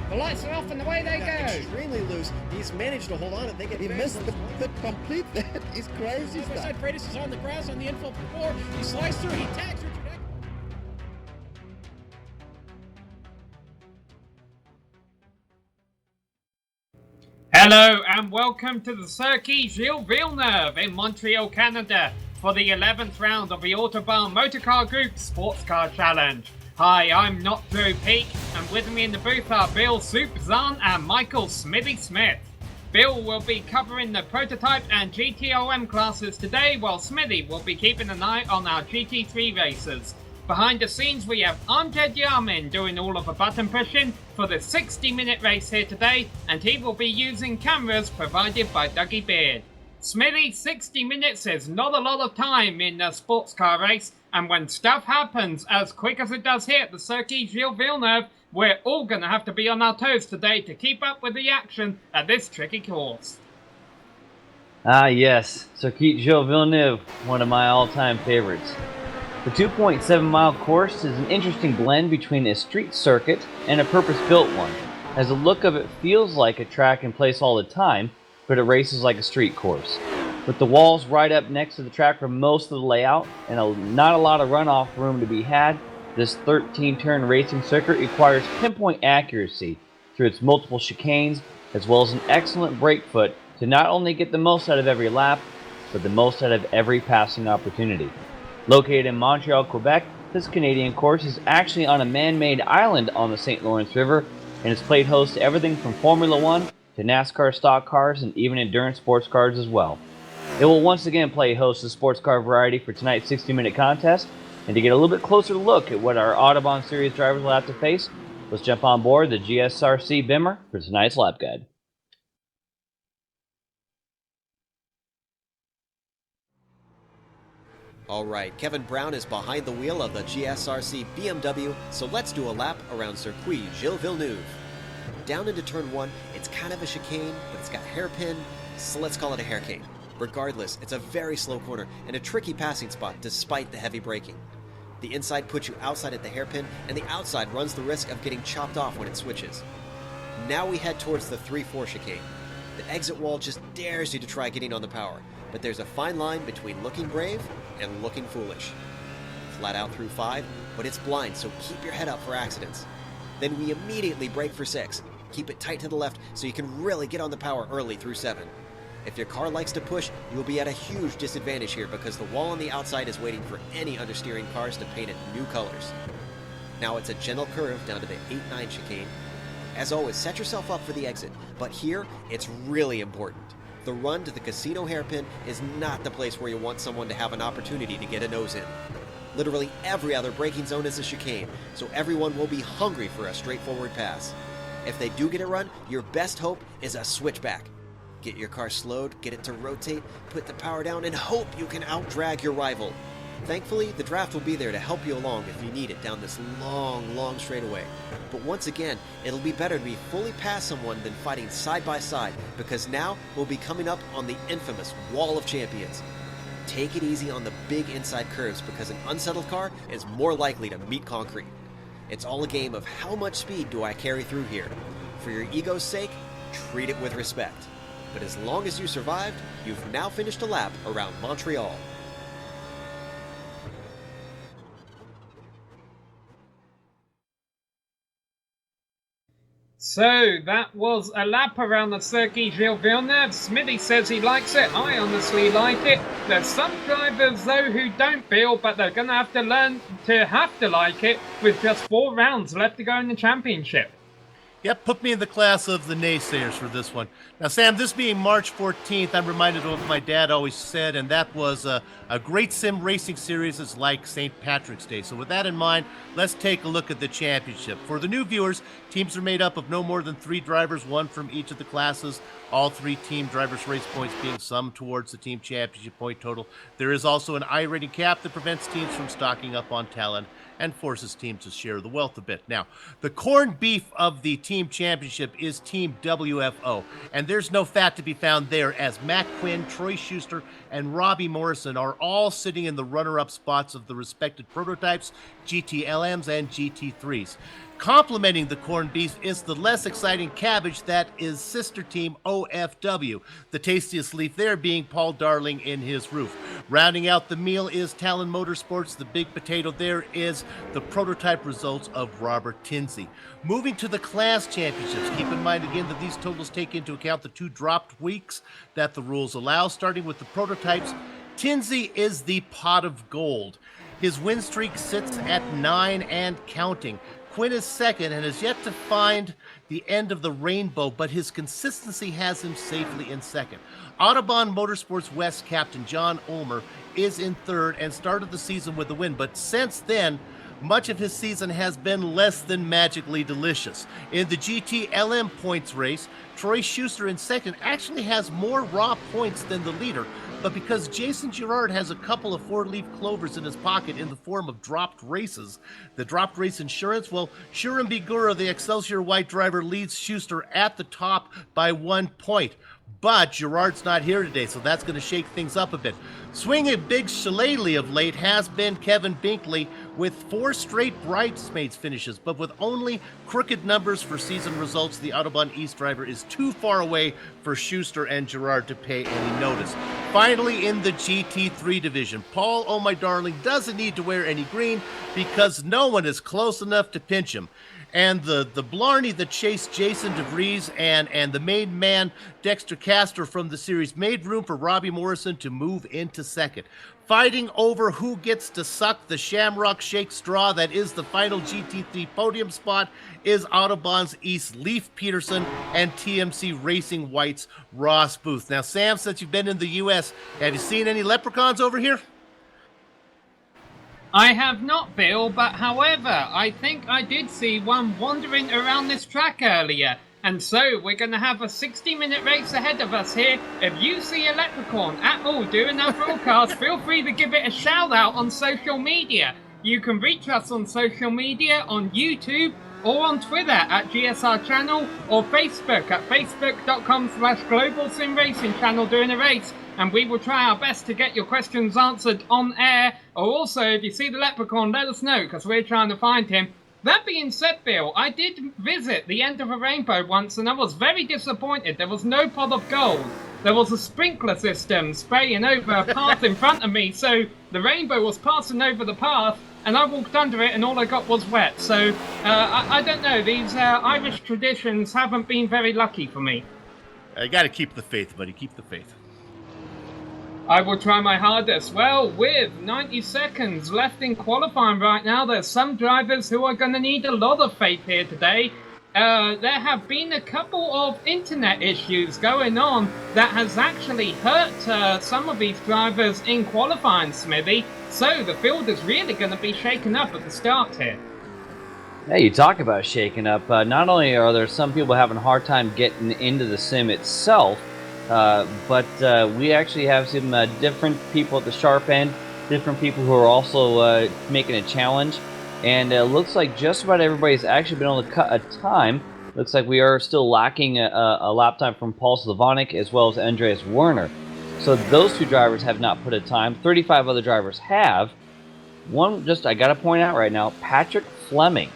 The lights are off and away they go. Extremely loose. He's managed to hold on and they get. He missed the complete. That is crazy stuff. Side Freitas is on the grass on the infield floor. He slides through. He tags Richard Eck. Hello and welcome to the Circuit Gilles Villeneuve in Montreal, Canada for the 11th round of the Autobahn Motorcar Group Sportscar Challenge. Hi, I'm Not Joe Peak, and with me in the booth are Bill Soupzahn and Michael Smithy Smith. Bill will be covering the prototype and GTOM classes today, while Smithy will be keeping an eye on our GT3 races. Behind the scenes we have Amjad Yamin doing all of the button pushing for the 60-minute race here today, and he will be using cameras provided by Dougie Beard. Smithy, 60 minutes is not a lot of time in a sports car race, and when stuff happens as quick as it does here at the Circuit Gilles Villeneuve, we're all going to have to be on our toes today to keep up with the action at this tricky course. Ah yes, Circuit Gilles Villeneuve, one of my all-time favorites. The 2.7-mile course is an interesting blend between a street circuit and a purpose-built one, as the look of it feels like a track in place all the time, but it races like a street course. With the walls right up next to the track for most of the layout, and not a lot of runoff room to be had, this 13-turn racing circuit requires pinpoint accuracy through its multiple chicanes, as well as an excellent brake foot to not only get the most out of every lap, but the most out of every passing opportunity. Located in Montreal, Quebec, this Canadian course is actually on a man-made island on the St. Lawrence River, and it's played host to everything from Formula One to NASCAR stock cars and even endurance sports cars as well. It will once again play host to sports car variety for tonight's 60-minute contest, and to get a little bit closer look at what our Autobahn Series drivers will have to face, let's jump on board the GSRC Bimmer for tonight's lap guide. All right, Kevin Brown is behind the wheel of the GSRC BMW, so let's do a lap around Circuit Gilles Villeneuve. Down into turn 1, it's kind of a chicane, but it's got hairpin, so let's call it a haircane. Regardless, it's a very slow corner and a tricky passing spot despite the heavy braking. The inside puts you outside at the hairpin, and the outside runs the risk of getting chopped off when it switches. Now we head towards the 3-4 chicane. The exit wall just dares you to try getting on the power, but there's a fine line between looking brave and looking foolish. Flat out through 5, but it's blind, so keep your head up for accidents. Then we immediately brake for 6. Keep it tight to the left so you can really get on the power early through 7. If your car likes to push, you'll be at a huge disadvantage here because the wall on the outside is waiting for any understeering cars to paint it new colors. Now it's a gentle curve down to the 8-9 chicane. As always, set yourself up for the exit, but here it's really important. The run to the casino hairpin is not the place where you want someone to have an opportunity to get a nose in. Literally every other braking zone is a chicane, so everyone will be hungry for a straightforward pass. If they do get a run, your best hope is a switchback. Get your car slowed, get it to rotate, put the power down, and hope you can out-drag your rival. Thankfully, the draft will be there to help you along if you need it down this long straightaway. But once again, it'll be better to be fully past someone than fighting side by side, because now we'll be coming up on the infamous Wall of Champions. Take it easy on the big inside curves because an unsettled car is more likely to meet concrete. It's all a game of how much speed do I carry through here. For your ego's sake, treat it with respect. But as long as you survived, you've now finished a lap around Montreal. So that was a lap around the Circuit Gilles Villeneuve. Smithy says he likes it. I honestly like it. There's some drivers though who don't feel, but they're going to have to learn to like it with just 4 rounds left to go in the championship. Yep, put me in the class of the naysayers for this one. Now, Sam, this being March 14th, I'm reminded of what my dad always said, and that was a great sim racing series is like St. Patrick's Day. So with that in mind, let's take a look at the championship. For the new viewers, teams are made up of no more than 3 drivers, 1 from each of the classes. All 3 team drivers' race points being summed towards the team championship point total. There is also an I-rating cap that prevents teams from stocking up on talent and forces teams to share the wealth a bit. Now, the corned beef of the team championship is Team WFO, and there's no fat to be found there, as Matt Quinn, Troy Schuster, and Robbie Morrison are all sitting in the runner-up spots of the respected prototypes, GTLMs and GT3s. Complementing the corned beef is the less exciting cabbage that is sister team OFW, the tastiest leaf there being Paul Darling in his roof. Rounding out the meal is Talon Motorsports. The big potato there is the prototype results of Robert Tinsey. Moving to the class championships, keep in mind again that these totals take into account the 2 dropped weeks that the rules allow. Starting with the prototypes, Tinsey is the pot of gold. His win streak sits at 9 and counting. Quinn is second and has yet to find the end of the rainbow, but his consistency has him safely in second. Autobahn Motorsports West captain John Ulmer is in third and started the season with a win, but since then, much of his season has been less than magically delicious. In the GT-LM points race, Troy Schuster in second actually has more raw points than the leader, but because Jason Girard has a couple of 4-leaf clovers in his pocket in the form of dropped races, the dropped race insurance, well, Shuram Bigura, the Excelsior White driver, leads Schuster at the top by 1 point. But Girard's not here today, so that's going to shake things up a bit. Swinging a big shillelagh of late has been Kevin Binkley with 4 straight bridesmaids finishes, but with only crooked numbers for season results, the Autobahn East driver is too far away for Schuster and Girard to pay any notice. Finally, in the GT3 division, Paul, oh my darling, doesn't need to wear any green because no one is close enough to pinch him. And the Blarney that chased Jason DeVries and the main man Dexter Castor from the series made room for Robbie Morrison to move into second. Fighting over who gets to suck the Shamrock Shake straw that is the final GT3 podium spot is Autobahn's East Leaf Peterson and TMC Racing White's Ross Booth. Now, Sam, since you've been in the U.S., have you seen any leprechauns over here? I have not, Bill, but however, I think I did see one wandering around this track earlier. And so, we're going to have a 60-minute race ahead of us here. If you see a leprechaun at all during our broadcast, feel free to give it a shout-out on social media. You can reach us on social media on YouTube or on Twitter at GSR Channel or Facebook at facebook.com/Global Sim Racing Channel during a race. And we will try our best to get your questions answered on air. Or also, if you see the leprechaun, let us know, because we're trying to find him. That being said, Bill, I did visit the end of a rainbow once, and I was very disappointed. There was no pot of gold. There was a sprinkler system spraying over a path in front of me, so the rainbow was passing over the path, and I walked under it, and all I got was wet. So, I don't know. These Irish traditions haven't been very lucky for me. You got to keep the faith, buddy. Keep the faith. I will try my hardest. Well, with 90 seconds left in qualifying right now, there's some drivers who are going to need a lot of faith here today. There have been a couple of internet issues going on that has actually hurt some of these drivers in qualifying, Smithy. So the field is really going to be shaken up at the start here. Yeah, you talk about shaking up. Not only are there some people having a hard time getting into the sim itself, but we actually have some different people at the sharp end, different people who are also making a challenge, and it looks like just about everybody's actually been able to cut a time. Looks like we are still lacking a lap time from Paul Slavonic as well as Andreas Werner. So those 2 drivers have not put a time. 35 other drivers have. One, just I got to point out right now, Patrick Fleming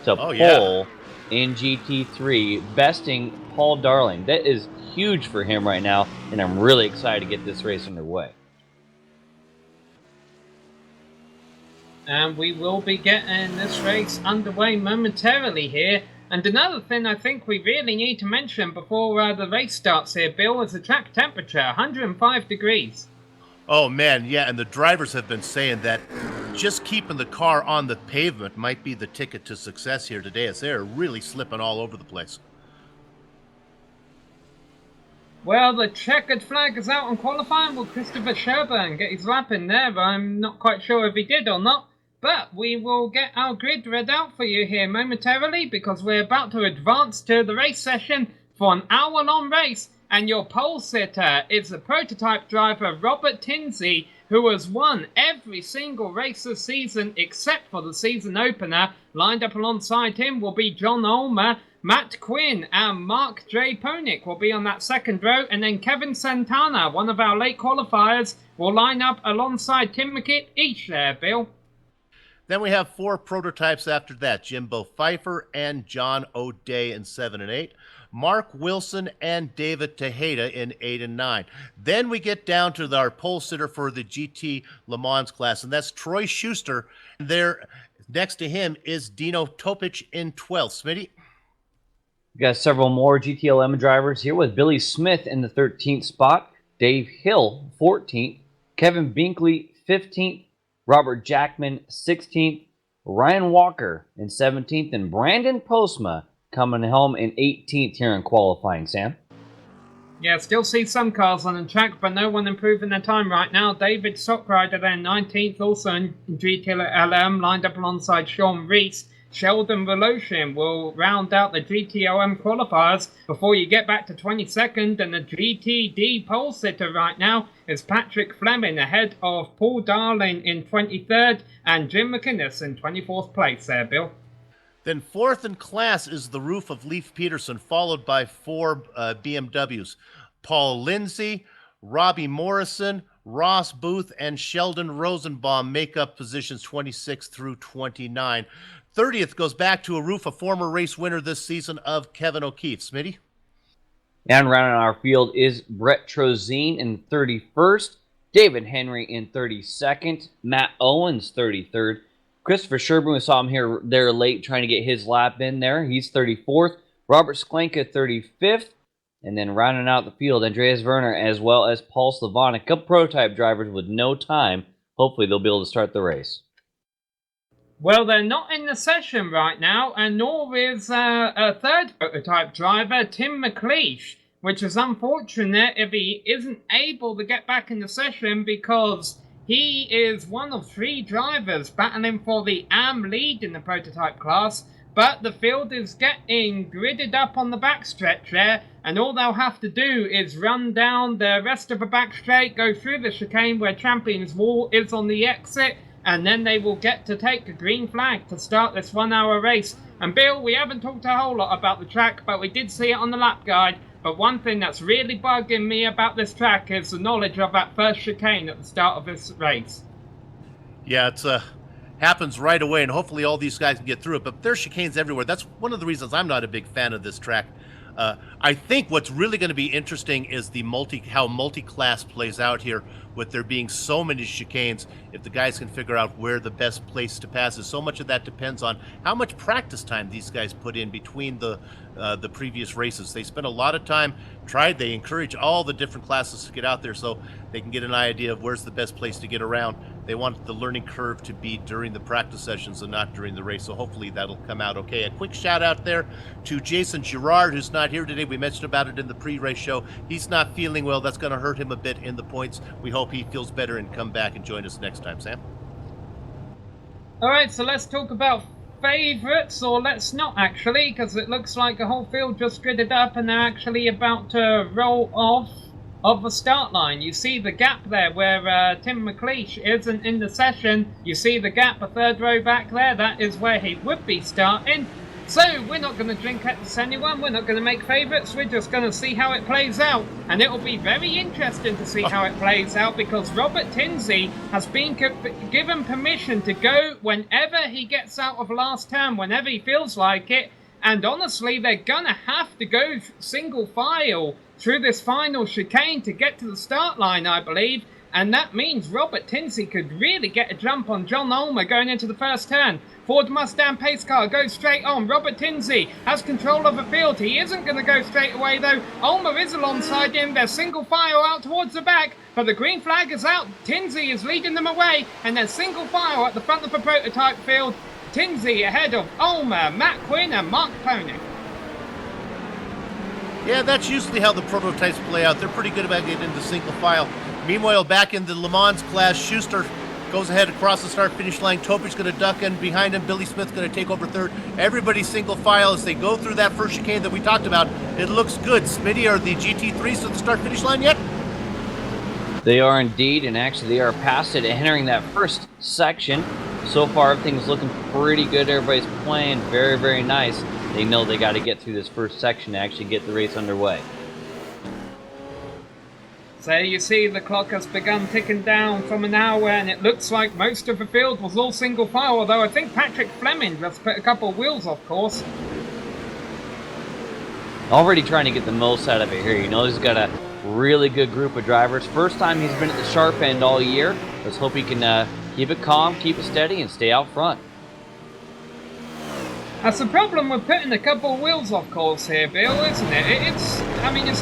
to pole in GT3, besting Paul Darling. That is huge for him right now, and I'm really excited to get this race underway. And we will be getting this race underway momentarily here. And another thing I think we really need to mention before the race starts here, Bill, is the track temperature, 105 degrees. Oh, man, yeah, and the drivers have been saying that just keeping the car on the pavement might be the ticket to success here today, as they're really slipping all over the place. Well, the checkered flag is out on qualifying. Will Christopher Sherburn get his lap in there? I'm not quite sure if he did or not. But we will get our grid read out for you here momentarily, because we're about to advance to the race session for an hour-long race. And your pole sitter is the prototype driver Robert Tinsey, who has won every single race this season except for the season opener. Lined up alongside him will be John Ulmer, Matt Quinn, and Mark J. Ponick will be on that second row, and then Kevin Santana, one of our late qualifiers, will line up alongside Tim McKitt each there, Bill. Then we have 4 prototypes after that: Jimbo Pfeiffer and John O'Day in 7 and 8, Mark Wilson and David Tejeda in 8 and 9. Then we get down to our pole sitter for the GT Le Mans class, and that's Troy Schuster. There, next to him is Dino Topic in 12th. Smitty? We got several more GTLM drivers here with Billy Smith in the 13th spot, Dave Hill 14th, Kevin Binkley 15th, Robert Jackman 16th, Ryan Walker in 17th, and Brandon Postma coming home in 18th here in qualifying, Sam. Yeah, still see some cars on the track, but no one improving their time right now. David Stockrider there, 19th, also in GTLM, lined up alongside Sean Reese. Sheldon Voloshin will round out the GTLM qualifiers before you get back to 22nd, and the GTD pole sitter right now is Patrick Fleming ahead of Paul Darling in 23rd and Jim McInnes in 24th place there, Bill. Then 4th in class is the roof of Leif Peterson, followed by 4 BMWs. Paul Lindsay, Robbie Morrison, Ross Booth, and Sheldon Rosenbaum make up positions 26 through 29. 30th goes back to a roof, a former race winner this season of Kevin O'Keefe. Smitty? And rounding our field is Brett Trozine in 31st, David Henry in 32nd, Matt Owens 33rd, Christopher Sherburne, we saw him there late trying to get his lap in there. He's 34th, Robert Sklenka 35th, and then rounding out the field, Andreas Werner as well as Paul Slavon, a couple prototype drivers with no time. Hopefully they'll be able to start the race. Well, they're not in the session right now, and nor is a third prototype driver, Tim McLeish, which is unfortunate if he isn't able to get back in the session because he is one of 3 drivers battling for the AM lead in the prototype class. But the field is getting gridded up on the backstretch there, and all they'll have to do is run down the rest of the back straight, go through the chicane where Champions Wall is on the exit, and then they will get to take a green flag to start this 1-hour race. And Bill, we haven't talked a whole lot about the track, but we did see it on the lap guide. But one thing that's really bugging me about this track is the knowledge of that first chicane at the start of this race. Yeah, it's happens right away, and hopefully all these guys can get through it. But there's chicanes everywhere. That's one of the reasons I'm not a big fan of this track. I think what's really going to be interesting is how multi-class plays out here, with there being so many chicanes. If the guys can figure out where the best place to pass is, so much of that depends on how much practice time these guys put in between the previous races. They spend a lot of time they encourage all the different classes to get out there so they can get an idea of where's the best place to get around. They want the learning curve to be during the practice sessions and not during the race, so hopefully that'll come out okay. A quick shout out there to Jason Girard, who's not here today. We mentioned about it in the pre-race show. He's not feeling well. That's going to hurt him a bit in the points. We hope he feels better and come back and join us next time. Sam? All right, so let's talk about favourites, or let's not actually, because it looks like the whole field just gridded up and they're actually about to roll off of the start line. You see the gap there where Tim McLeish isn't in the session. You see the gap a third row back there. That is where he would be starting. So we're not going to drink at this anyone. We're not going to make favourites. We're just going to see how it plays out. And it will be very interesting to see how it plays out, because Robert Tinsey has been given permission to go whenever he gets out of last turn, whenever he feels like it. And honestly, they're going to have to go single file through this final chicane to get to the start line, I believe. And that means Robert Tinsey could really get a jump on John Ulmer going into the first turn. Ford Mustang pace car goes straight on. Robert Tinsey has control of the field. He isn't going to go straight away though. Ulmer is alongside him. They're single file out towards the back, but the green flag is out. Tinsey is leading them away, and they're single file at the front of the prototype field. Tinsey ahead of Ulmer, Matt Quinn and Mark Ponick. Yeah, that's usually how the prototypes play out. They're pretty good about getting into single file. Meanwhile, back in the Le Mans class, Schuster goes ahead across the start-finish line. Topic's going to duck in behind him. Billy Smith's going to take over third. Everybody single file as they go through that first chicane that we talked about. It looks good. Smitty, are the GT3s to the start-finish line yet? They are indeed, and actually they are past it, entering that first section. So far, everything's looking pretty good. Everybody's playing very, very nice. They know they got to get through this first section to actually get the race underway. So you see the clock has begun ticking down from an hour, and it looks like most of the field was all single file, although I think Patrick Fleming just put a couple of wheels off course. Already trying to get the most out of it here. You know, he's got a really good group of drivers. First time he's been at the sharp end all year. Let's hope he can keep it calm, keep it steady, and stay out front. That's the problem with putting a couple of wheels off course here, Bill, isn't it? It's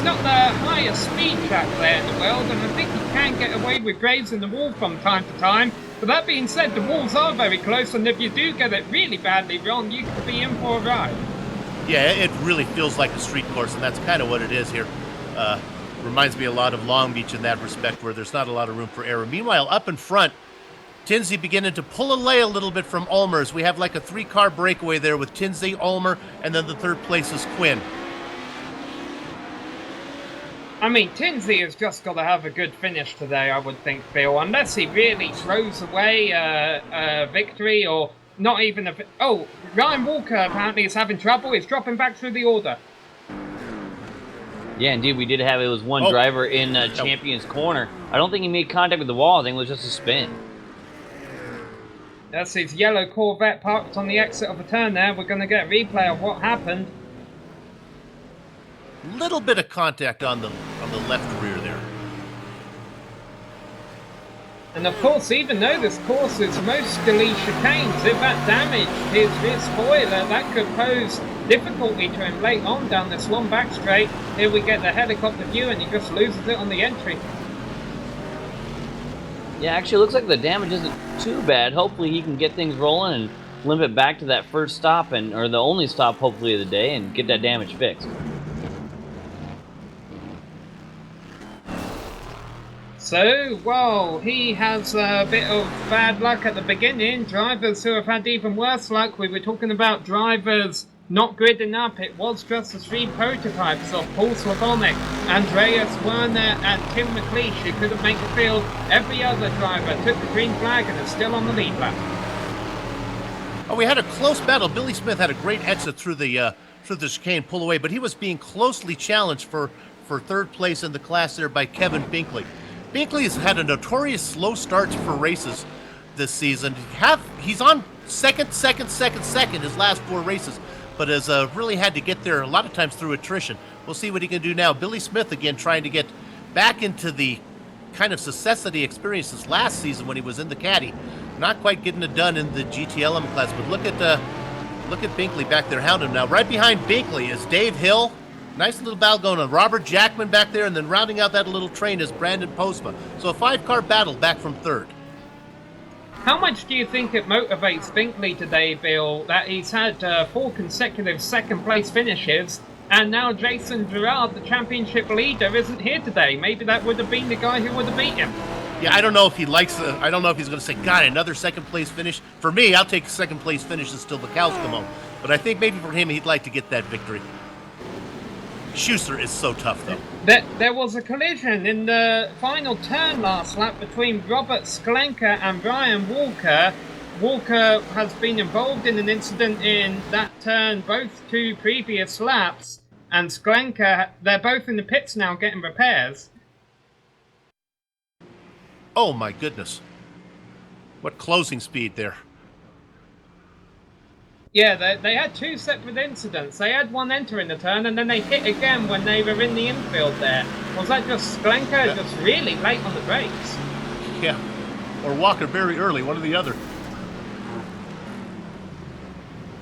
not the highest speed track there in the world, and I think you can get away with grazing the wall from time to time. But that being said, the walls are very close, and if you do get it really badly wrong, you could be in for a ride. Yeah, it really feels like a street course, and that's kind of what it is here. Reminds me a lot of Long Beach in that respect, where there's not a lot of room for error. Meanwhile, up in front, Tinsey beginning to pull away a little bit from Ulmer. We have like a 3-car breakaway there with Tinsey, Ulmer, and then the third place is Quinn. I mean, Tinsey has just got to have a good finish today, I would think, Bill, unless he really throws away a victory or not even a... Oh, Ryan Walker apparently is having trouble. He's dropping back through the order. Yeah, indeed, we did have, it was one driver in Champion's Corner. I don't think he made contact with the wall. I think it was just a spin. That's his yellow Corvette parked on the exit of a turn there. We're going to get a replay of what happened. Little bit of contact on the left rear there. And of course, even though this course is mostly chicanes, if that damaged his rear spoiler, that could pose difficulty to him late on down this long back straight. Here we get the helicopter view, and he just loses it on the entry. Yeah, actually, it looks like the damage isn't too bad. Hopefully, he can get things rolling and limp it back to that first stop, or the only stop, hopefully, of the day, and get that damage fixed. So, well, he has a bit of bad luck at the beginning. Drivers who have had even worse luck. We were talking about drivers not gridding up. It was just the 3 prototypes of Paul Slavonic, Andreas Werner, and Tim McLeish, who couldn't make the field. Every other driver took the green flag and is still on the lead lap. Oh, we had a close battle. Billy Smith had a great exit through the chicane pull away, but he was being closely challenged for third place in the class there by Kevin Binkley. Binkley has had a notorious slow start for races this season. He's on second his last 4 races, but has really had to get there a lot of times through attrition. We'll see what he can do now. Billy Smith again trying to get back into the kind of success that he experienced this last season when he was in the Caddy. Not quite getting it done in the GTLM class, but look at Binkley back there hounding him now. Right behind Binkley is Dave Hill. Nice little battle going on. Robert Jackman back there, and then rounding out that little train is Brandon Postma. So a 5-car battle back from third. How much do you think it motivates Binkley today, Bill, that he's had 4 consecutive second-place finishes, and now Jason Gerard, the championship leader, isn't here today? Maybe that would have been the guy who would have beat him. Yeah, I don't know if he likes I don't know if he's going to say, God, another second-place finish. For me, I'll take second-place finishes till the cows come home. But I think maybe for him, he'd like to get that victory. Schuster is so tough, though. There was a collision in the final turn last lap between Robert Sklenka and Brian Walker. Walker has been involved in an incident in that turn both 2 previous laps, and Sklenka, they're both in the pits now getting repairs. Oh, my goodness. What closing speed there. Yeah, they had 2 separate incidents. They had one entering the turn, and then they hit again when they were in the infield there. Was that just Sklenka just really late on the brakes? Yeah, or Walker very early, one or the other.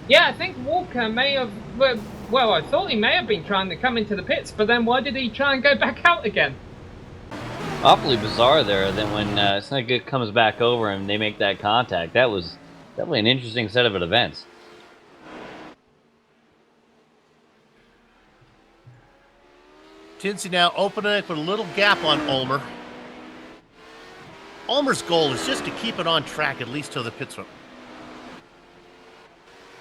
Yeah, I think Walker may have... Well, I thought he may have been trying to come into the pits, but then why did he try and go back out again? Awfully bizarre there. Then when Sklenka comes back over and they make that contact, that was definitely an interesting set of events. Tinsey now opening up with a little gap on Ulmer. Ulmer's goal is just to keep it on track, at least till the pit stop.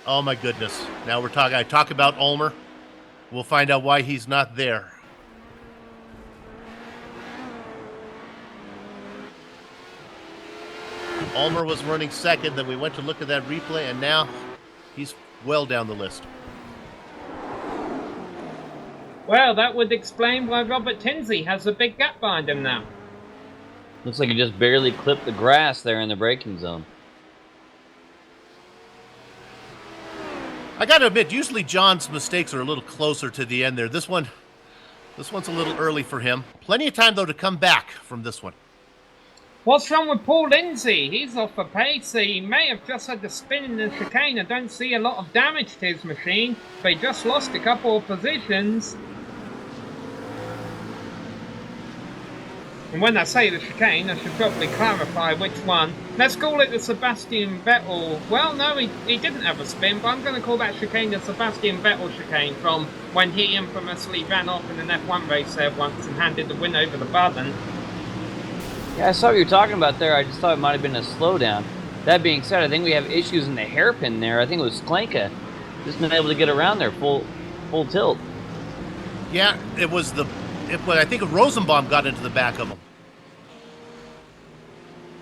Oh my goodness. Now I talk about Ulmer. We'll find out why he's not there. Ulmer was running second, then we went to look at that replay, and now he's well down the list. Well, that would explain why Robert Tinsley has a big gap behind him now. Looks like he just barely clipped the grass there in the braking zone. I gotta admit, usually John's mistakes are a little closer to the end there. This one's a little early for him. Plenty of time, though, to come back from this one. What's wrong with Paul Lindsay? He's off the pace. He may have just had to spin in the chicane. I don't see a lot of damage to his machine, but he just lost a couple of positions. And when I say the chicane, I should probably clarify which one. Let's call it the Sebastian Vettel. Well, no, he didn't have a spin, but I'm going to call that chicane the Sebastian Vettel chicane from when he infamously ran off in an F1 race there once and handed the win over the button. Yeah, I saw what you were talking about there. I just thought it might have been a slowdown. That being said, I think we have issues in the hairpin there. I think it was Sklenka just been able to get around there full tilt. Yeah, I think Rosenbaum got into the back of him.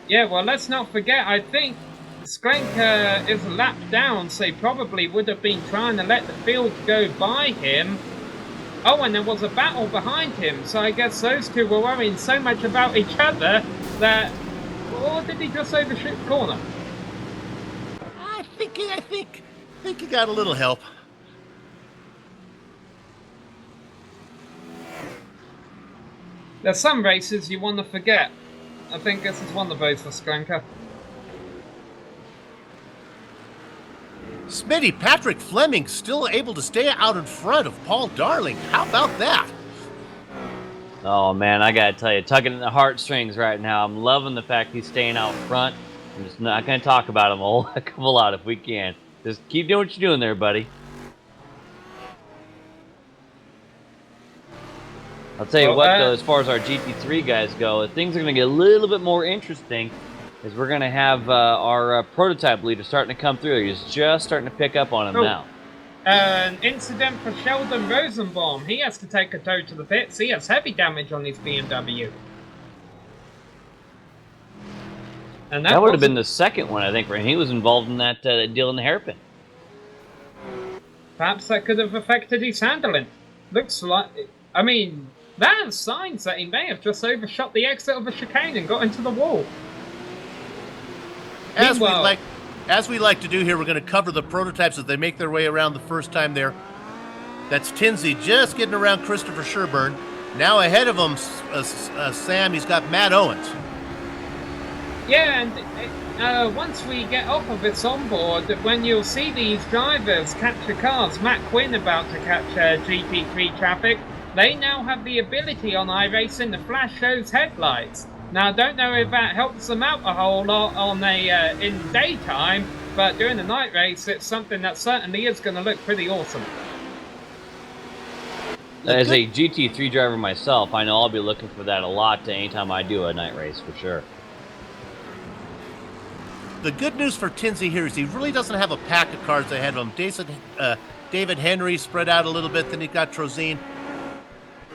Yeah, well, let's not forget, I think Sklenka is a lap down, so he probably would have been trying to let the field go by him. Oh, and there was a battle behind him, so I guess those two were worrying so much about each other that... Or did he just overshoot the corner? I think he got a little help. There's some races you want to forget. I think this is one of those for Sklenka. Smitty, Patrick Fleming still able to stay out in front of Paul Darling. How about that? Oh, man, I got to tell you, tugging in the heartstrings right now. I'm loving the fact he's staying out front. I'm just not going to talk about him a whole heck of a lot if we can. Just keep doing what you're doing there, buddy. I'll tell you what, though, as far as our GT3 guys go, things are going to get a little bit more interesting as we're going to have our prototype leader starting to come through. He's just starting to pick up on him now. An incident for Sheldon Rosenbaum. He has to take a tow to the pits. He has heavy damage on his BMW. And that would have been the second one, I think, where he was involved in that deal in the hairpin. Perhaps that could have affected his handling. Looks like... I mean... That has signs that he may have just overshot the exit of a chicane and got into the wall. As we like to do here, we're going to cover the prototypes as they make their way around the first time there. That's Tinsley just getting around Christopher Sherburne. Now ahead of him, Sam, he's got Matt Owens. Yeah, and once we get off of this onboard, when you'll see these drivers capture cars, Matt Quinn about to catch GT3 traffic, they now have the ability on iRacing to flash those headlights. Now, I don't know if that helps them out a whole lot on in daytime, but during the night race, it's something that certainly is going to look pretty awesome. As a GT3 driver myself, I know I'll be looking for that a lot anytime I do a night race, for sure. The good news for Tinsley here is he really doesn't have a pack of cars ahead of him. David Henry spread out a little bit, then he got Trozine.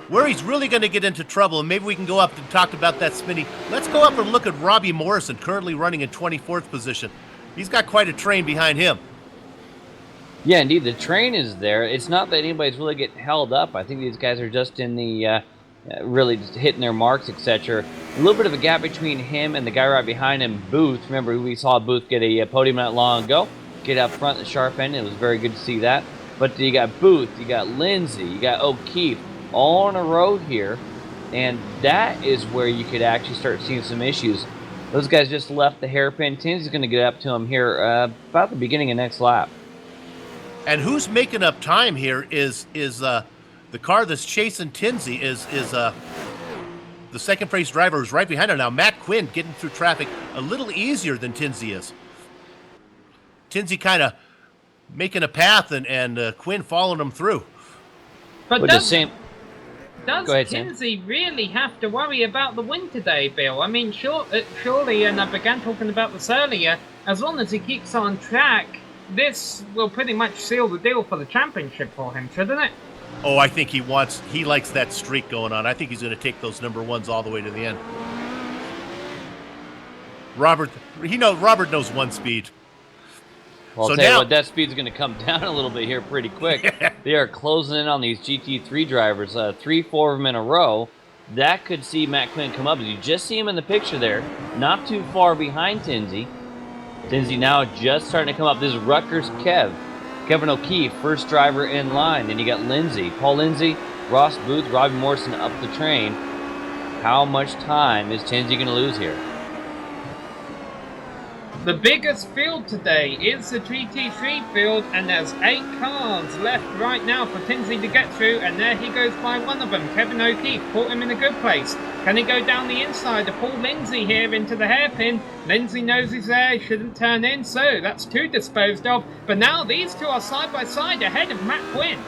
Where he's really going to get into trouble, and maybe we can go up and talk about that, Smitty. Let's go up and look at Robbie Morrison, currently running in 24th position. He's got quite a train behind him. Yeah, indeed, the train is there. It's not that anybody's really getting held up. I think these guys are just in the really just hitting their marks, etc. A little bit of a gap between him and the guy right behind him, Booth. Remember, we saw Booth get a podium not long ago. Get up front, the sharp end. It was very good to see that. But you got Booth, you got Lindsay, you got O'Keefe, all on a road here, and that is where you could actually start seeing some issues. Those guys just left the hairpin. Tinsley's going to get up to him here about the beginning of next lap. And who's making up time here is the car that's chasing Tinsley is the second place driver who's right behind him now. Matt Quinn getting through traffic a little easier than Tinsley is. Tinsley kind of making a path and Quinn following him through. But does Sam. Tinsley really have to worry about the win today, Bill? I mean, surely, and I began talking about this earlier, as long as he keeps on track, this will pretty much seal the deal for the championship for him, shouldn't it? Oh, I think he likes that streak going on. I think he's going to take those number ones all the way to the end. Robert knows one speed. Well, So I'll tell you now- what, that speed's going to come down a little bit here pretty quick. They are closing in on these GT3 drivers, 3-4 of them in a row. That could see Matt Quinn come up. You just see him in the picture there, not too far behind Tinsey. Tinsey now just starting to come up. This is Rutgers Kevin O'Keefe, first driver in line. Then you got Lindsay, Paul Lindsay, Ross Booth, Robbie Morrison up the train. How much time is Tinsey going to lose here? The biggest field today is the GT3 field, and there's 8 cars left right now for Tinsey to get through, and there he goes by one of them. Kevin O'Keefe caught him in a good place. Can he go down the inside to Paul Lindsay here into the hairpin? Lindsay knows he's there, shouldn't turn in, so that's 2 disposed of. But now these 2 are side by side ahead of Matt Quinn.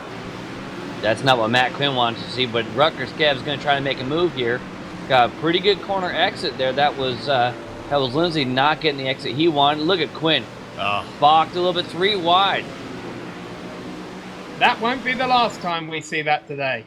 That's not what Matt Quinn wants to see, but Rutgers Kev's going to try to make a move here. Got a pretty good corner exit there. That was Lindsay not getting the exit he wanted. Look at Quinn. Balked a little bit 3 wide. That won't be the last time we see that today.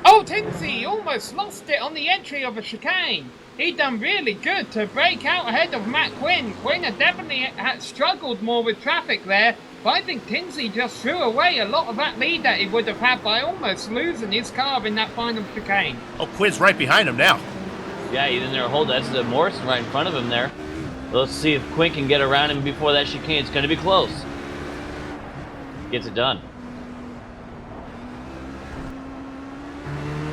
Oh, Tinsey almost lost it on the entry of a chicane. He done really good to break out ahead of Matt Quinn. Quinn had definitely struggled more with traffic there, but I think Tinsey just threw away a lot of that lead that he would have had by almost losing his car in that final chicane. Oh, Quinn's right behind him now. Yeah, he's in there. Hold that's the Morrison right in front of him there. Let's see if Quinn can get around him before that chicane. It's going to be close. Gets it done.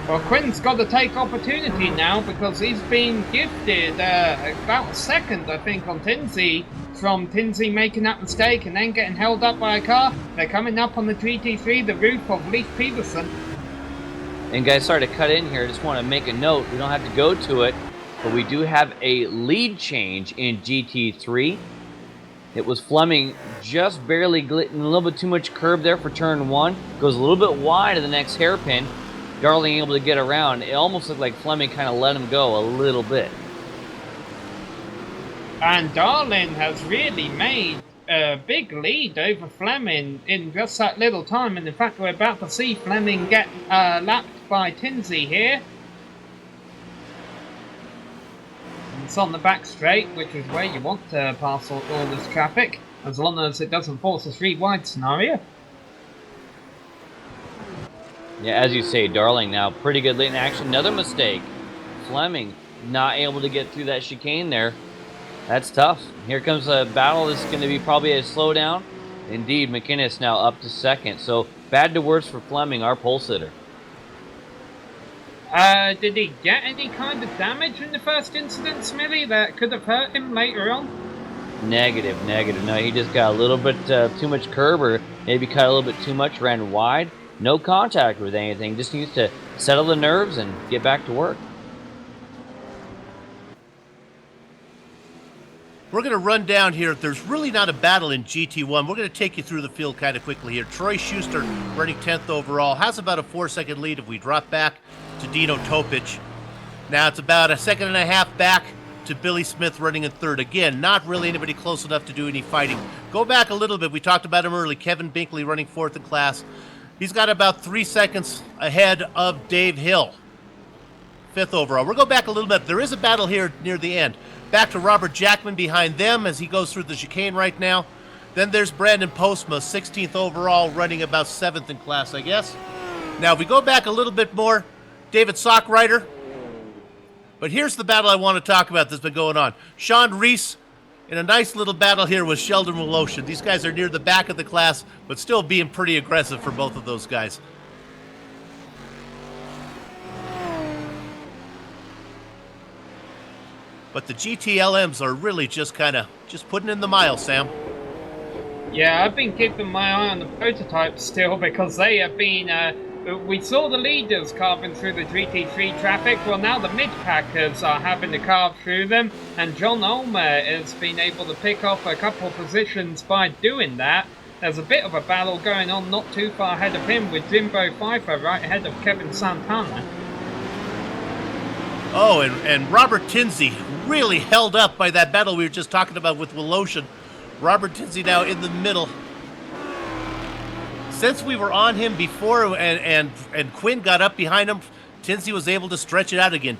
Well, Quinn's got to take opportunity now because he's been gifted about a second, I think, on Tinsey from Tinsey making that mistake and then getting held up by a car. They're coming up on the GT3, the roof of Leif Peterson. And guys, sorry to cut in here. I just want to make a note. We don't have to go to it, but we do have a lead change in GT3. It was Fleming just barely glitting a little bit too much curb there for turn 1. Goes a little bit wide to the next hairpin. Darling able to get around. It almost looked like Fleming kind of let him go a little bit. And Darlin has really made a big lead over Fleming in just that little time. And in fact, we're about to see Fleming get lapped by Tinsey here. And it's on the back straight, which is where you want to pass all this traffic, as long as it doesn't force a 3 wide scenario. Yeah, as you say, Darling now pretty good late in action. Another mistake. Fleming not able to get through that chicane there. That's tough. Here comes a battle. This is going to be probably a slowdown. Indeed, McInnes now up to second. So bad to worse for Fleming, our pole sitter. Did he get any kind of damage in the first incident, Smithy, that could have hurt him later on? Negative. No, he just got a little bit too much curb, or maybe cut a little bit too much, ran wide. No contact with anything. Just needs to settle the nerves and get back to work. We're going to run down here. There's really not a battle in GT1. We're going to take you through the field kind of quickly here. Troy Schuster, running 10th overall, has about a 4-second lead if we drop back to Dino Topic. Now it's about a 1.5 seconds back to Billy Smith running in 3rd. Again, not really anybody close enough to do any fighting. Go back a little bit. We talked about him early. Kevin Binkley running 4th in class. He's got about 3 seconds ahead of Dave Hill, 5th overall. We'll go back a little bit. There is a battle here near the end. Back to Robert Jackman behind them as he goes through the chicane right now. Then there's Brandon Postma, 16th overall, running about 7th in class, I guess. Now, if we go back a little bit more, David Sockrider. But here's the battle I want to talk about that's been going on. Sean Reese in a nice little battle here with Sheldon Woloshin. These guys are near the back of the class, but still being pretty aggressive for both of those guys. But the GTLMs are really just putting in the mile, Sam. Yeah, I've been keeping my eye on the prototypes still because they have been... we saw the leaders carving through the GT3 traffic. Well, now the mid-packers are having to carve through them. And John Ulmer has been able to pick off a couple of positions by doing that. There's a bit of a battle going on not too far ahead of him with Jimbo Pfeiffer right ahead of Kevin Santana. Oh, and Robert Tinsey really held up by that battle we were just talking about with Woloshin. Robert Tinsey now in the middle. Since we were on him before and Quinn got up behind him, Tinsey was able to stretch it out again.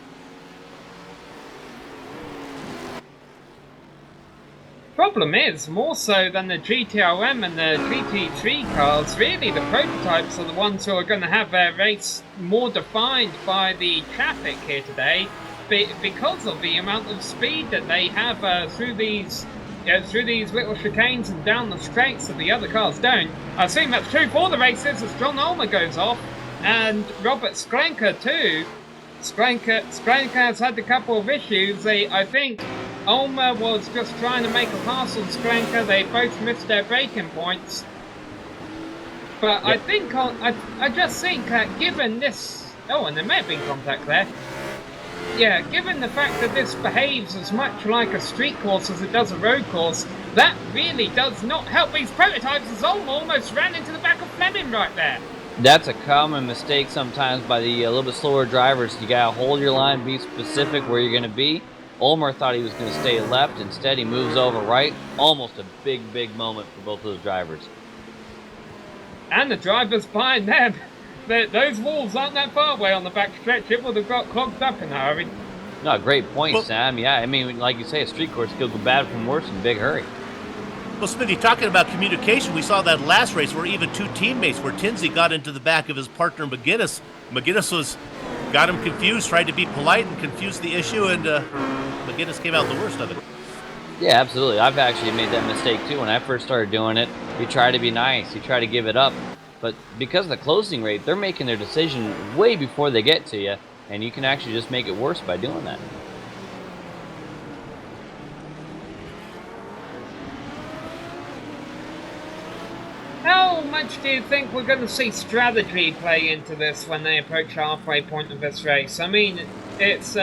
problem is, more so than the GTLM and the GT3 cars, really the prototypes are the ones who are going to have their race more defined by the traffic here today, because of the amount of speed that they have through these little chicanes and down the straights that the other cars don't. I assume that's true for the races as John Ulmer goes off, and Robert Sklenka too. Sklenka has had a couple of issues. I think Ulmer was just trying to make a pass on Sklenka. They both missed their braking points. But I think, I just think that given this... Oh, and there may have been contact there. Yeah, given the fact that this behaves as much like a street course as it does a road course, that really does not help these prototypes, as Ulmer almost ran into the back of Fleming right there. That's a common mistake sometimes by the little bit slower drivers. You gotta hold your line, be specific where you're gonna be. Ulmer thought he was gonna stay left. Instead, he moves over right. Almost a big moment for both of those drivers. And the drivers behind them. Those walls aren't that far away on the back stretch. It would have got clogged up in a hurry. No, great point, Sam. Yeah, I mean, like you say, a street course could go bad from worse in a big hurry. Well, Smitty, talking about communication, we saw that last race where even two teammates, where Tinsey got into the back of his partner McGuinness. McGuinness got him confused, tried to be polite and confused the issue, and McGuinness came out the worst of it. Yeah, absolutely. I've actually made that mistake too. When I first started doing it, you try to be nice, you try to give it up. But because of the closing rate, they're making their decision way before they get to you, and you can actually just make it worse by doing that. How much do you think we're going to see strategy play into this when they approach the halfway point of this race? I mean, it's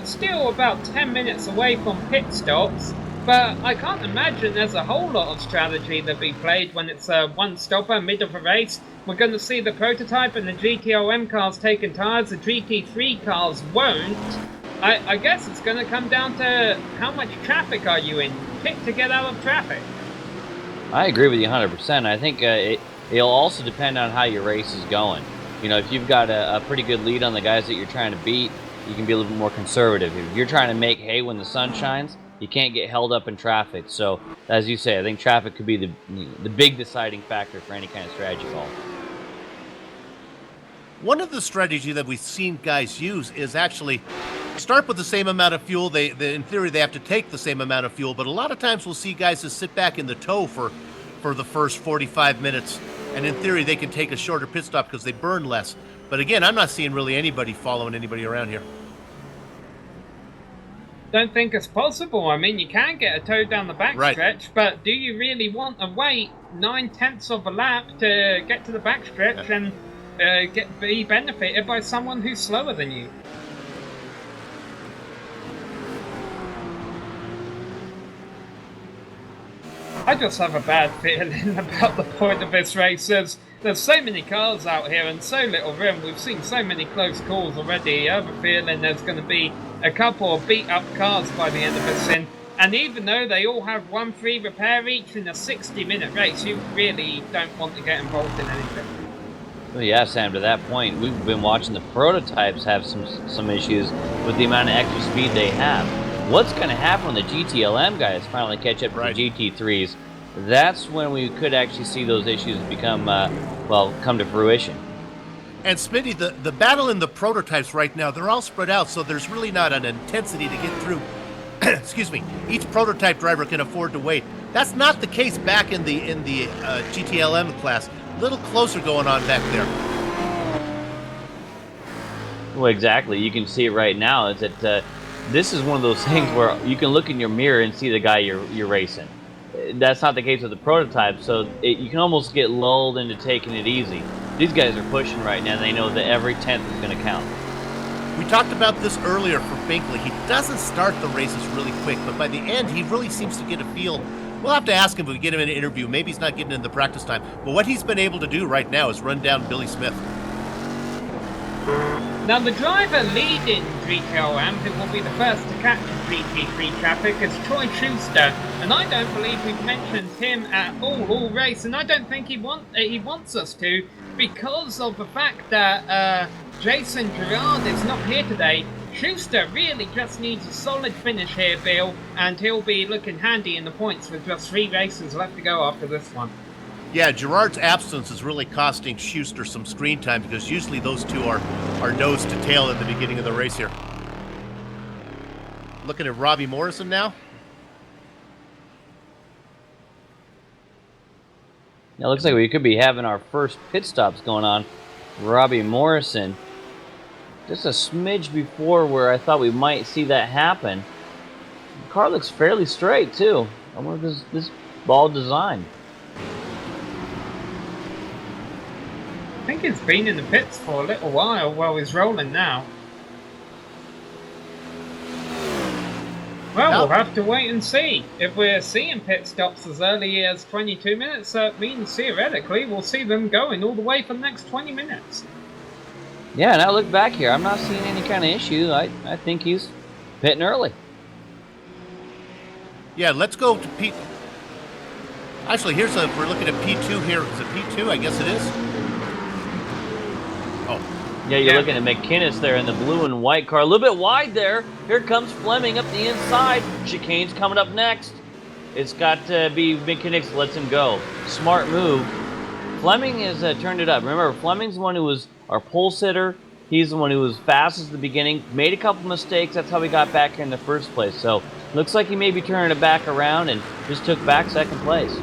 still about 10 minutes away from pit stops, but I can't imagine there's a whole lot of strategy that be played when it's a one-stopper, mid of a race. We're going to see the prototype and the GTLM cars taking tyres, the GT3 cars won't. I guess it's going to come down to how much traffic are you in, pit to get out of traffic. I agree with you 100%. I think it'll also depend on how your race is going. You know, if you've got a pretty good lead on the guys that you're trying to beat, you can be a little bit more conservative. If you're trying to make hay when the sun shines, you can't get held up in traffic. So, as you say, I think traffic could be the big deciding factor for any kind of strategy call. One of the strategies that we've seen guys use is actually start with the same amount of fuel. In theory, they have to take the same amount of fuel, but a lot of times we'll see guys just sit back in the tow for the first 45 minutes, and in theory, they can take a shorter pit stop because they burn less. But again, I'm not seeing really anybody following anybody around here. Don't think it's possible. I mean, you can get a tow down the back stretch, but do you really want to wait 9/10 of a lap to get to the back stretch and be benefited by someone who's slower than you? I just have a bad feeling about the point of this race. There's so many cars out here and so little room. We've seen so many close calls already. I have a feeling there's going to be a couple of beat-up cars by the end of this thing. And even though they all have one free repair each in a 60-minute race, you really don't want to get involved in anything. Well, yeah, Sam, to that point, we've been watching the prototypes have some issues with the amount of extra speed they have. What's going to happen when the GTLM guys finally catch up to the GT3s? That's when we could actually see those issues become, come to fruition. And Smitty, the battle in the prototypes right now, they're all spread out, so there's really not an intensity to get through. Excuse me. Each prototype driver can afford to wait. That's not the case back in the GTLM class. A little closer going on back there. Well, exactly. You can see it right now. Is that this is one of those things where you can look in your mirror and see the guy you're racing. That's not the case with the prototype, so you can almost get lulled into taking it easy. These guys are pushing right now, and they know that every 10th is going to count. We talked about this earlier for Binkley. He doesn't start the races really quick, but by the end, he really seems to get a feel. We'll have to ask him if we get him in an interview. Maybe he's not getting in the practice time. But what he's been able to do right now is run down Billy Smith. Now, the driver leading GTLM, who will be the first to catch GT3 traffic, is Troy Schuster, and I don't believe we've mentioned him at all race, and I don't think he wants us to, because of the fact that Jason Girard is not here today. Schuster really just needs a solid finish here, Bill, and he'll be looking handy in the points with just 3 races left to go after this one. Yeah, Gerard's absence is really costing Schuster some screen time because usually those two are nose to tail at the beginning of the race here. Looking at Robbie Morrison now. It looks like we could be having our first pit stops going on. Robbie Morrison. Just a smidge before where I thought we might see that happen. The car looks fairly straight, too. I wonder if this ball designed. I think he's been in the pits for a little while he's rolling now. Well, we'll have to wait and see. If we're seeing pit stops as early as 22 minutes, that means theoretically we'll see them going all the way for the next 20 minutes. Yeah, and I look back here. I'm not seeing any kind of issue. I think he's pitting early. Yeah, let's go to P. Actually, we're looking at P2 here. Is it P2? I guess it is. Oh. Yeah, you're looking at McInnes there in the blue and white car. A little bit wide there. Here comes Fleming up the inside. Chicane's coming up next. It's got to be McInnes lets him go. Smart move. Fleming has turned it up. Remember, Fleming's the one who was our pole sitter. He's the one who was fastest at the beginning. Made a couple mistakes. That's how we got back here in the first place. So, looks like he may be turning it back around and just took back second place.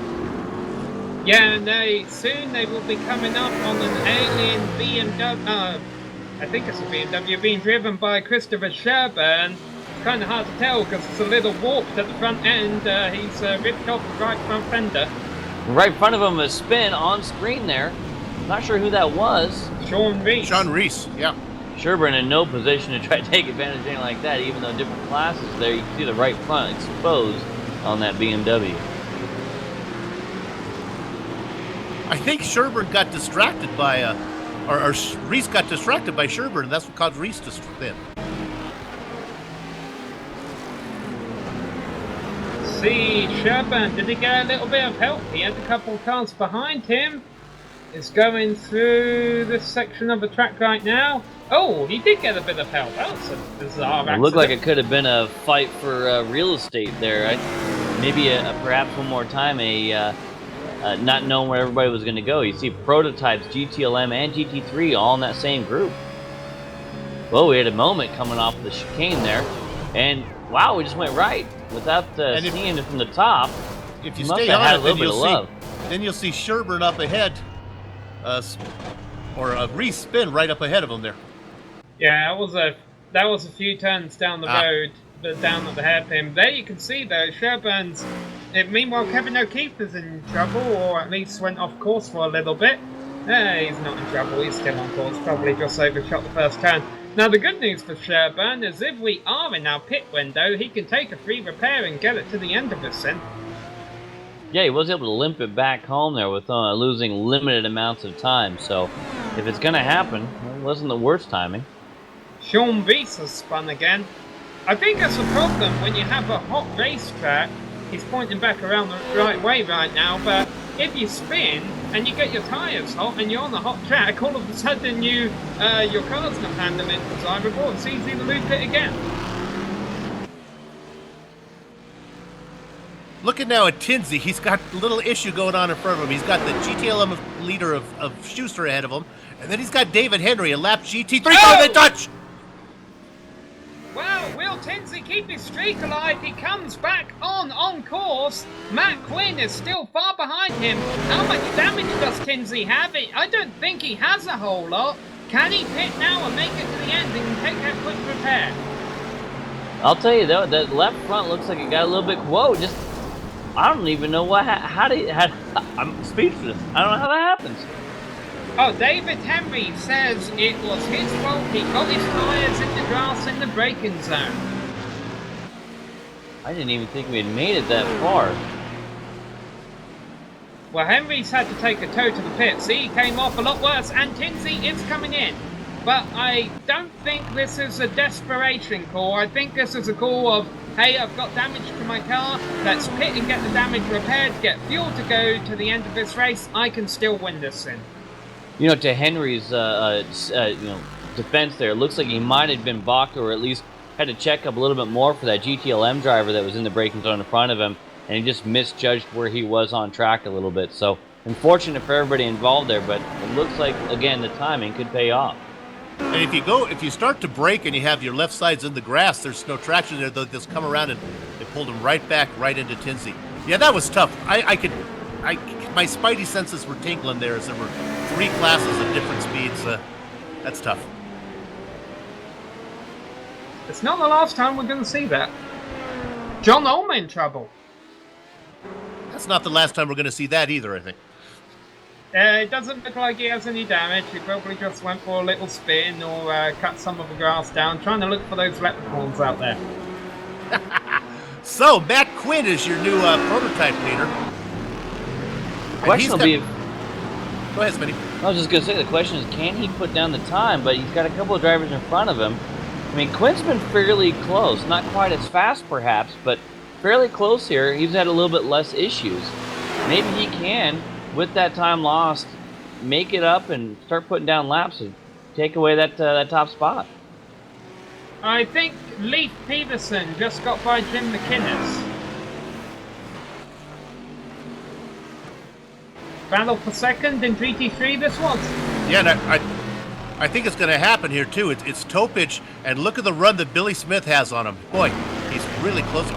Yeah, and soon they will be coming up on an alien BMW. I think it's a BMW being driven by Christopher Sherburne. It's kind of hard to tell because it's a little warped at the front end. He's ripped off the right front fender. Right in front of him, a spin on screen there. Not sure who that was. Sean Reese. Sean Reese, yeah. Sherburne in no position to try to take advantage of anything like that, even though different classes there. You can see the right front exposed on that BMW. I think Sherburne got distracted by, or Reese got distracted by Sherburne, and that's what caused Reese to spin. See, Sherburne, did he get a little bit of help? He had a couple of cars behind him. Is going through this section of the track right now. Oh, he did get a bit of help. That's a bizarre accident. It looked like it could have been a fight for real estate there. Maybe perhaps one more time not knowing where everybody was going to go. You see prototypes, GTLM and GT3 all in that same group. Well, we had a moment coming off the chicane there, and wow, we just went right without seeing it from the top. If you must stay have on had it, a little bit of love. then you'll see Sherburne up ahead, or a Reese spin right up ahead of him there. Yeah, that was a few turns down the road, down at the hairpin. There you can see though, Sherburne's. Meanwhile, Kevin O'Keefe is in trouble, or at least went off course for a little bit. He's not in trouble, he's still on course, probably just overshot the first turn. Now the good news for Sherburne is if we are in our pit window, he can take a free repair and get it to the end of this then. Yeah, he was able to limp it back home there with losing limited amounts of time, so if it's going to happen, well, it wasn't the worst timing. Sean Reese has spun again. I think that's a problem when you have a hot racetrack. He's pointing back around the right way right now, but if you spin and you get your tyres hot and you're on the hot track, all of a sudden your car's not handling desirable. It's easy to loop it again. Looking now at Tinsey, he's got a little issue going on in front of him. He's got the GTLM leader of Schuster ahead of him, and then he's got David Henry, a lap GT3 car they touch! Well, will Tinsey keep his streak alive? He comes back on course. Matt Quinn is still far behind him. How much damage does Tinsey have? I don't think he has a whole lot. Can he pit now and make it to the end and take that quick repair? I'll tell you though, that left front looks like it got a little bit, whoa, just, I don't even know I'm speechless. I don't know how that happens. Oh, David Henry says it was his fault. He got his tyres in the grass in the braking zone. I didn't even think we had made it that far. Well, Henry's had to take a tow to the pits. He came off a lot worse, and Tinsey is coming in. But I don't think this is a desperation call. I think this is a call of, hey, I've got damage to my car. Let's pit and get the damage repaired, get fuel to go to the end of this race. I can still win this thing. You know, to Henry's, defense there. It looks like he might have been balked, or at least had to check up a little bit more for that GTLM driver that was in the braking zone in front of him, and he just misjudged where he was on track a little bit. So unfortunate for everybody involved there, but it looks like, again, the timing could pay off. And if you start to brake and you have your left sides in the grass, there's no traction there. They'll just come around and they pulled him right back, right into Tinsey. Yeah, that was tough. My spidey senses were tingling there as there were 3 classes of different speeds. That's tough. It's not the last time we're going to see that. John Ulmer in trouble. That's not the last time we're going to see that either, I think. It doesn't look like he has any damage. He probably just went for a little spin or cut some of the grass down, trying to look for those leprechauns out there. So, Matt Quinn is your new prototype leader. Question will be... Go ahead, Smitty. I was just going to say, the question is, can he put down the time? But he's got a couple of drivers in front of him. I mean, Quinn's been fairly close. Not quite as fast, perhaps, but fairly close here. He's had a little bit less issues. Maybe he can, with that time lost, make it up and start putting down laps and take away that top spot. I think Leif Peterson just got by Jim McInnes. Battle for second in GT3 this was. Yeah, and I think it's going to happen here too. It's Topich, and look at the run that Billy Smith has on him. Boy, he's really close.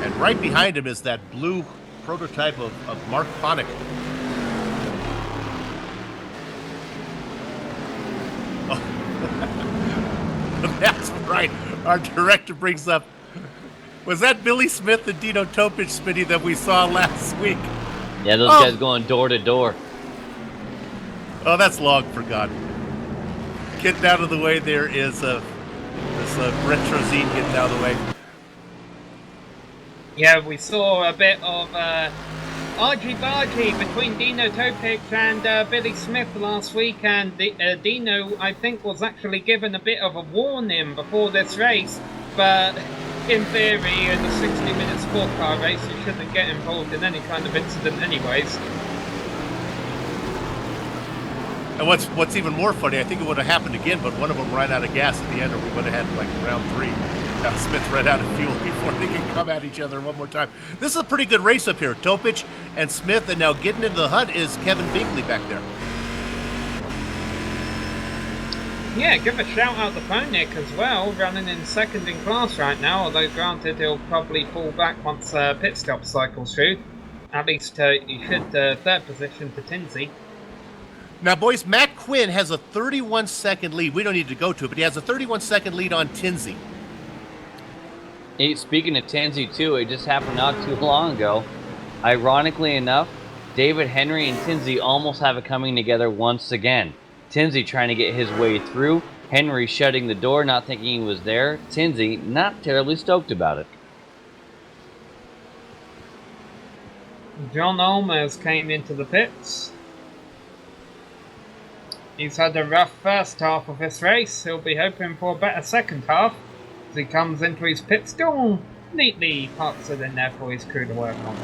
And right behind him is that blue prototype of Mark Ponick. Oh. That's right. Our director brings up, was that Billy Smith and Dino Topich, Smitty, that we saw last week? Yeah, those guys going door to door. Oh, that's long forgotten. Getting out of the way there is this Brett Trozine getting out of the way. Yeah, we saw a bit of argy-bargy between Dino Topic and Billy Smith last week, and Dino, I think, was actually given a bit of a warning before this race, but in theory, in a 60-minute Sportscar race, you shouldn't get involved in any kind of incident anyways. And what's even more funny, I think it would have happened again, but one of them ran out of gas at the end, or we would have had like round 3. Smith ran out of fuel before they can come at each other one more time. This is a pretty good race up here. Topich and Smith, and now getting into the hunt is Kevin Binkley back there. Yeah, give a shout out to Ponick as well, running in second in class right now, although granted he'll probably fall back once pit stop cycles through. At least he should third position to Tinsey. Now, boys, Matt Quinn has a 31-second lead. We don't need to go to it, but he has a 31-second lead on Tinsey. Hey, speaking of Tinsey, too, it just happened not too long ago. Ironically enough, David Henry and Tinsey almost have it coming together once again. Tinsey trying to get his way through, Henry shutting the door, not thinking he was there. Tinsey not terribly stoked about it. John Olmers came into the pits. He's had a rough first half of this race. He'll be hoping for a better second half as he comes into his pit stall. Neatly parks it in there for his crew to work on.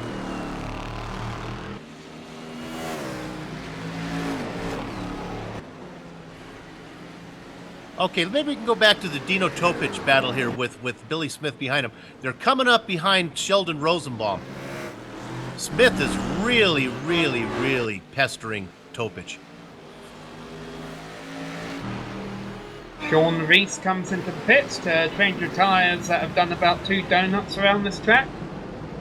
Okay, maybe we can go back to the Dino Topich battle here with Billy Smith behind him. They're coming up behind Sheldon Rosenbaum. Smith is really, really, really pestering Topich. Sean Reese comes into the pits to change the tyres that have done about 2 donuts around this track.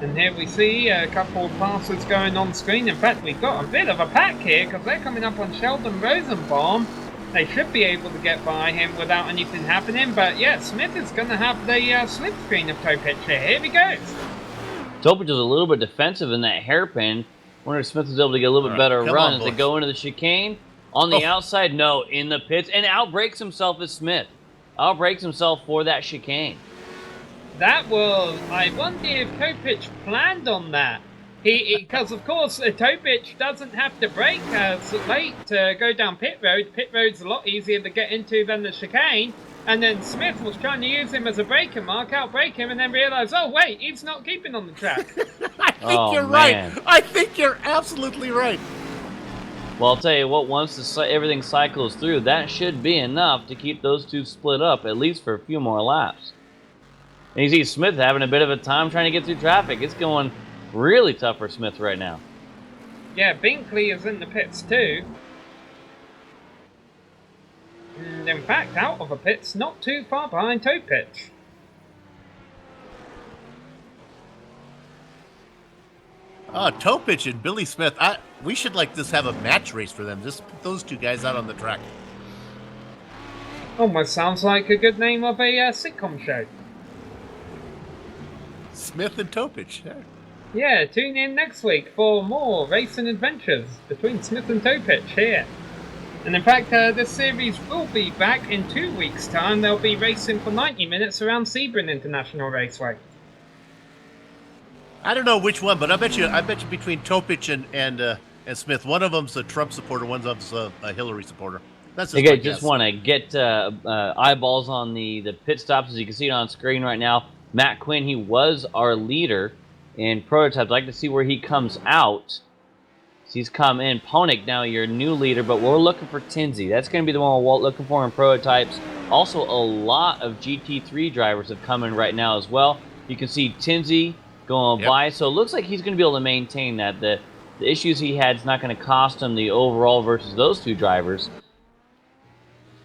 And here we see a couple of passes going on screen. In fact, we've got a bit of a pack here because they're coming up on Sheldon Rosenbaum. They should be able to get by him without anything happening. But yeah, Smith is going to have the slipstream of Topich here. Here he goes. Topich was a little bit defensive in that hairpin. Wonder if Smith was able to get a little bit better run as they go into the chicane. On the outside, no, in the pits. And outbrakes himself as Smith. Outbrakes himself for that chicane. That was... I wonder if Topich planned on that. Because, of course, Topich doesn't have to brake as late to go down pit road. Pit road's a lot easier to get into than the chicane. And then Smith was trying to use him as a braking mark, outbrake him, and then realised, oh, wait, he's not keeping on the track. I think you're right. I think you're absolutely right. Well, I'll tell you what, once everything cycles through, that should be enough to keep those two split up, at least for a few more laps. And you see Smith having a bit of a time trying to get through traffic. It's going really tough for Smith right now. Yeah, Binkley is in the pits too. And in fact, out of the pits, not too far behind Toe Pitch. Topich and Billy Smith. We should like this have a match race for them. Just put those two guys out on the track. Almost sounds like a good name of a sitcom show. Smith and Topich. Yeah, tune in next week for more racing adventures between Smith and Toe Pitch here. And in fact, this series will be back in 2 weeks' time. They'll be racing for 90 minutes around Sebring International Raceway. I don't know which one, but I bet you between Topich and Smith, one of them's a Trump supporter, one of them's a Hillary supporter. That's just Okay, my just guess. want to get eyeballs on the pit stops. As you can see it on screen right now, Matt Quinn, he was our leader in prototypes. I'd like to see where he comes out. He's come in. Ponick, now your new leader, but we're looking for Tinsey. That's going to be the one we're looking for in prototypes. Also, a lot of GT3 drivers have come in right now as well. You can see Tinsey going by, so it looks like he's going to be able to maintain that. The issues he had is not going to cost him the overall versus those two drivers.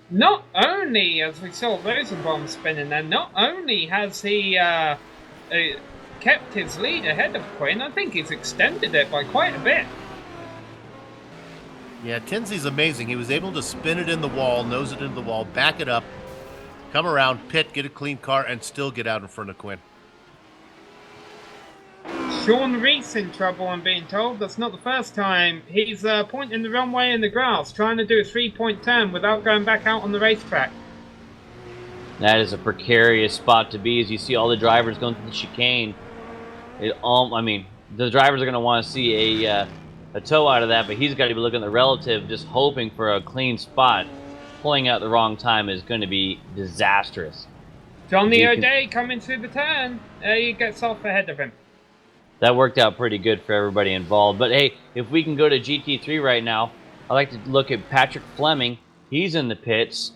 Not only, as we saw Rosenbaum spinning there, not only has he kept his lead ahead of Quinn, I think he's extended it by quite a bit. Yeah, Tinsey's amazing. He was able to spin it in the wall, nose it into the wall, back it up, come around, pit, get a clean car, and still get out in front of Quinn. Sean Reese in trouble, I'm being told. That's not the first time. He's pointing the wrong way in the grass, trying to do a 3-point turn without going back out on the racetrack. That is a precarious spot to be, as you see all the drivers going through the chicane. I mean, the drivers are going to want to see a tow out of that, but he's got to be looking at the relative, just hoping for a clean spot. Pulling out the wrong time is going to be disastrous. Johnny O'Day coming through the turn. He gets off ahead of him. That worked out pretty good for everybody involved. But hey, if we can go to GT3 right now, I'd like to look at Patrick Fleming. He's in the pits.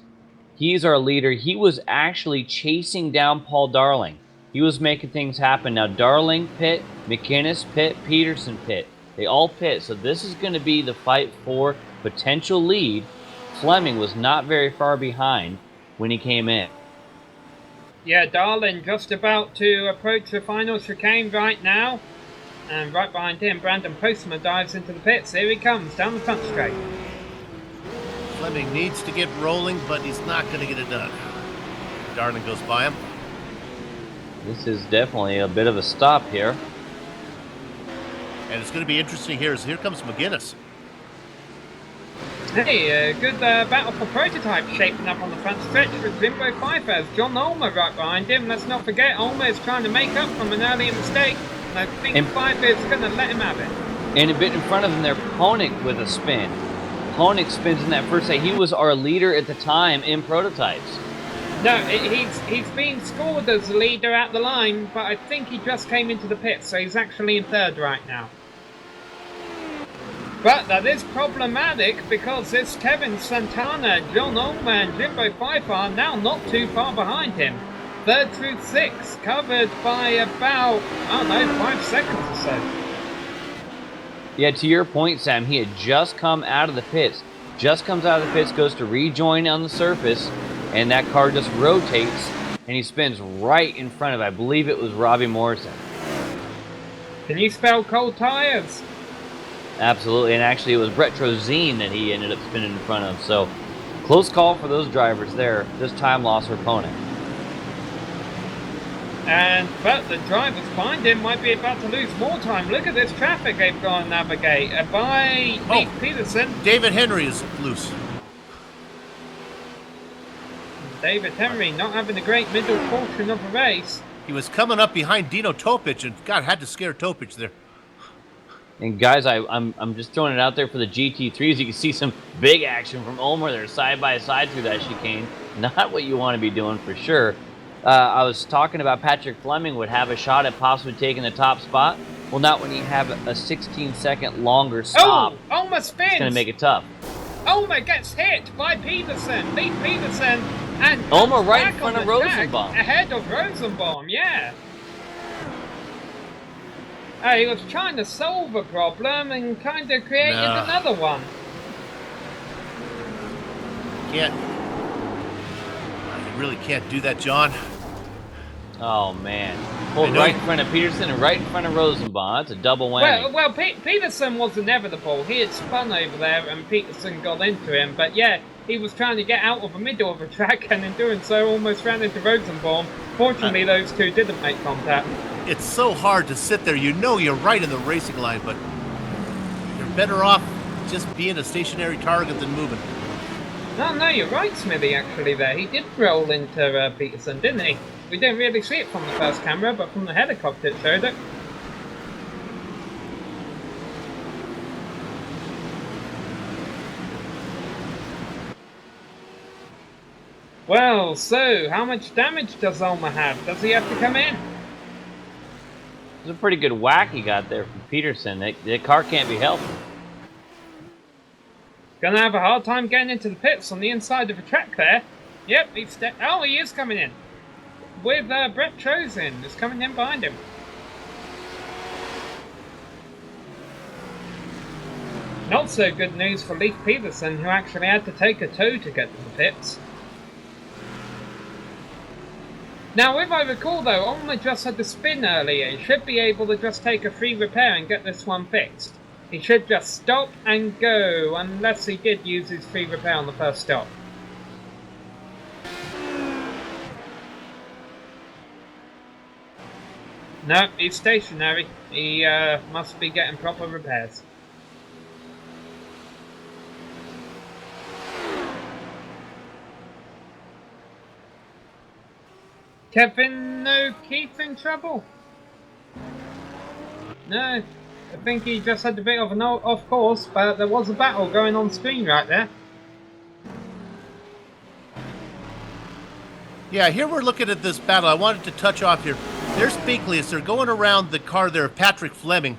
He's our leader. He was actually chasing down Paul Darling. He was making things happen. Now, Darling pit, McInnes pit, Peterson pit. They all pit. So this is going to be the fight for potential lead. Fleming was not very far behind when he came in. Yeah, Darling just about to approach the final chicane right now. And right behind him, Brandon Postman dives into the pits. Here he comes, down the front straight. Fleming needs to get rolling, but he's not going to get it done. Darling goes by him. This is definitely a bit of a stop here. And it's going to be interesting here comes McGuinness. Hey, good battle for prototype shaping up on the front stretch with Jimbo Pfeiffer. John Ulmer right behind him. Let's not forget, Ulmer is trying to make up from an earlier mistake. And I think Pfeiffer is going to let him have it. And a bit in front of him there, Ponick with a spin. Ponick spins in that first set. He was our leader at the time in prototypes. No, he's been scored as the leader at the line, but I think he just came into the pit, so he's actually in third right now. But that is problematic because this Kevin Santana, John Ulmer, and Jimbo Pfeiffer are now not too far behind him. Third through sixth, covered by about, 5 seconds or so. Yeah, to your point, Sam, he had just come out of the pits. Just comes out of the pits, goes to rejoin on the surface, and that car just rotates, and he spins right in front of, I believe it was Robbie Morrison. Can you spell cold tires? Absolutely, and actually it was Brett Trozine that he ended up spinning in front of. So, close call for those drivers there. Just time loss for Ponick. But the drivers behind him might be about to lose more time. Look at this traffic they've got to navigate by Nick Peterson. David Henry is loose. David Henry not having a great middle portion of the race. He was coming up behind Dino Topich, and God, had to scare Topich there. And guys, I'm just throwing it out there for the GT3s. You can see some big action from Ulmer there, side by side through that chicane. Not what you want to be doing for sure. I was talking about Patrick Fleming would have a shot at possibly taking the top spot. Well, not when you have a 16-second longer stop. Oh, almost spins. It's going to make it tough. Ulmer gets hit by Peterson. Lee Peterson. And Ulmer right in back front on of the track Rosenbaum. Ahead of Rosenbaum, yeah. He was trying to solve a problem and kind of created another one. Can't. You really can't do that, John. Oh, man. Pulled right in front of Peterson and right in front of Rosenbaum. That's a double whammy. Well, Peterson was inevitable. He had spun over there and Peterson got into him. But yeah, he was trying to get out of the middle of the track and in doing so almost ran into Rosenbaum. Fortunately, those two didn't make contact. It's so hard to sit there. You know you're right in the racing line, but you're better off just being a stationary target than moving. No, you're right, Smithy, actually, there. He did roll into Peterson, didn't he? We didn't really see it from the first camera, but from the helicopter it showed it. Well, so, how much damage does Ulmer have? Does he have to come in? It was a pretty good whack he got there from Peterson. The car can't be helped. Gonna have a hard time getting into the pits on the inside of the track there. Yep, he is coming in. With Brett Chosen is coming in behind him. Not so good news for Leif Peterson, who actually had to take a tow to get to the pits. Now, if I recall though, Ulmer just had to spin earlier. He should be able to just take a free repair and get this one fixed. He should just stop and go, unless he did use his free repair on the first stop. No, he's stationary. He must be getting proper repairs. Kevin O'Keefe in trouble? No, I think he just had a bit of an off course, but there was a battle going on screen right there. Yeah, here we're looking at this battle. I wanted to touch off here. There's Binkley as they're going around the car there of Patrick Fleming.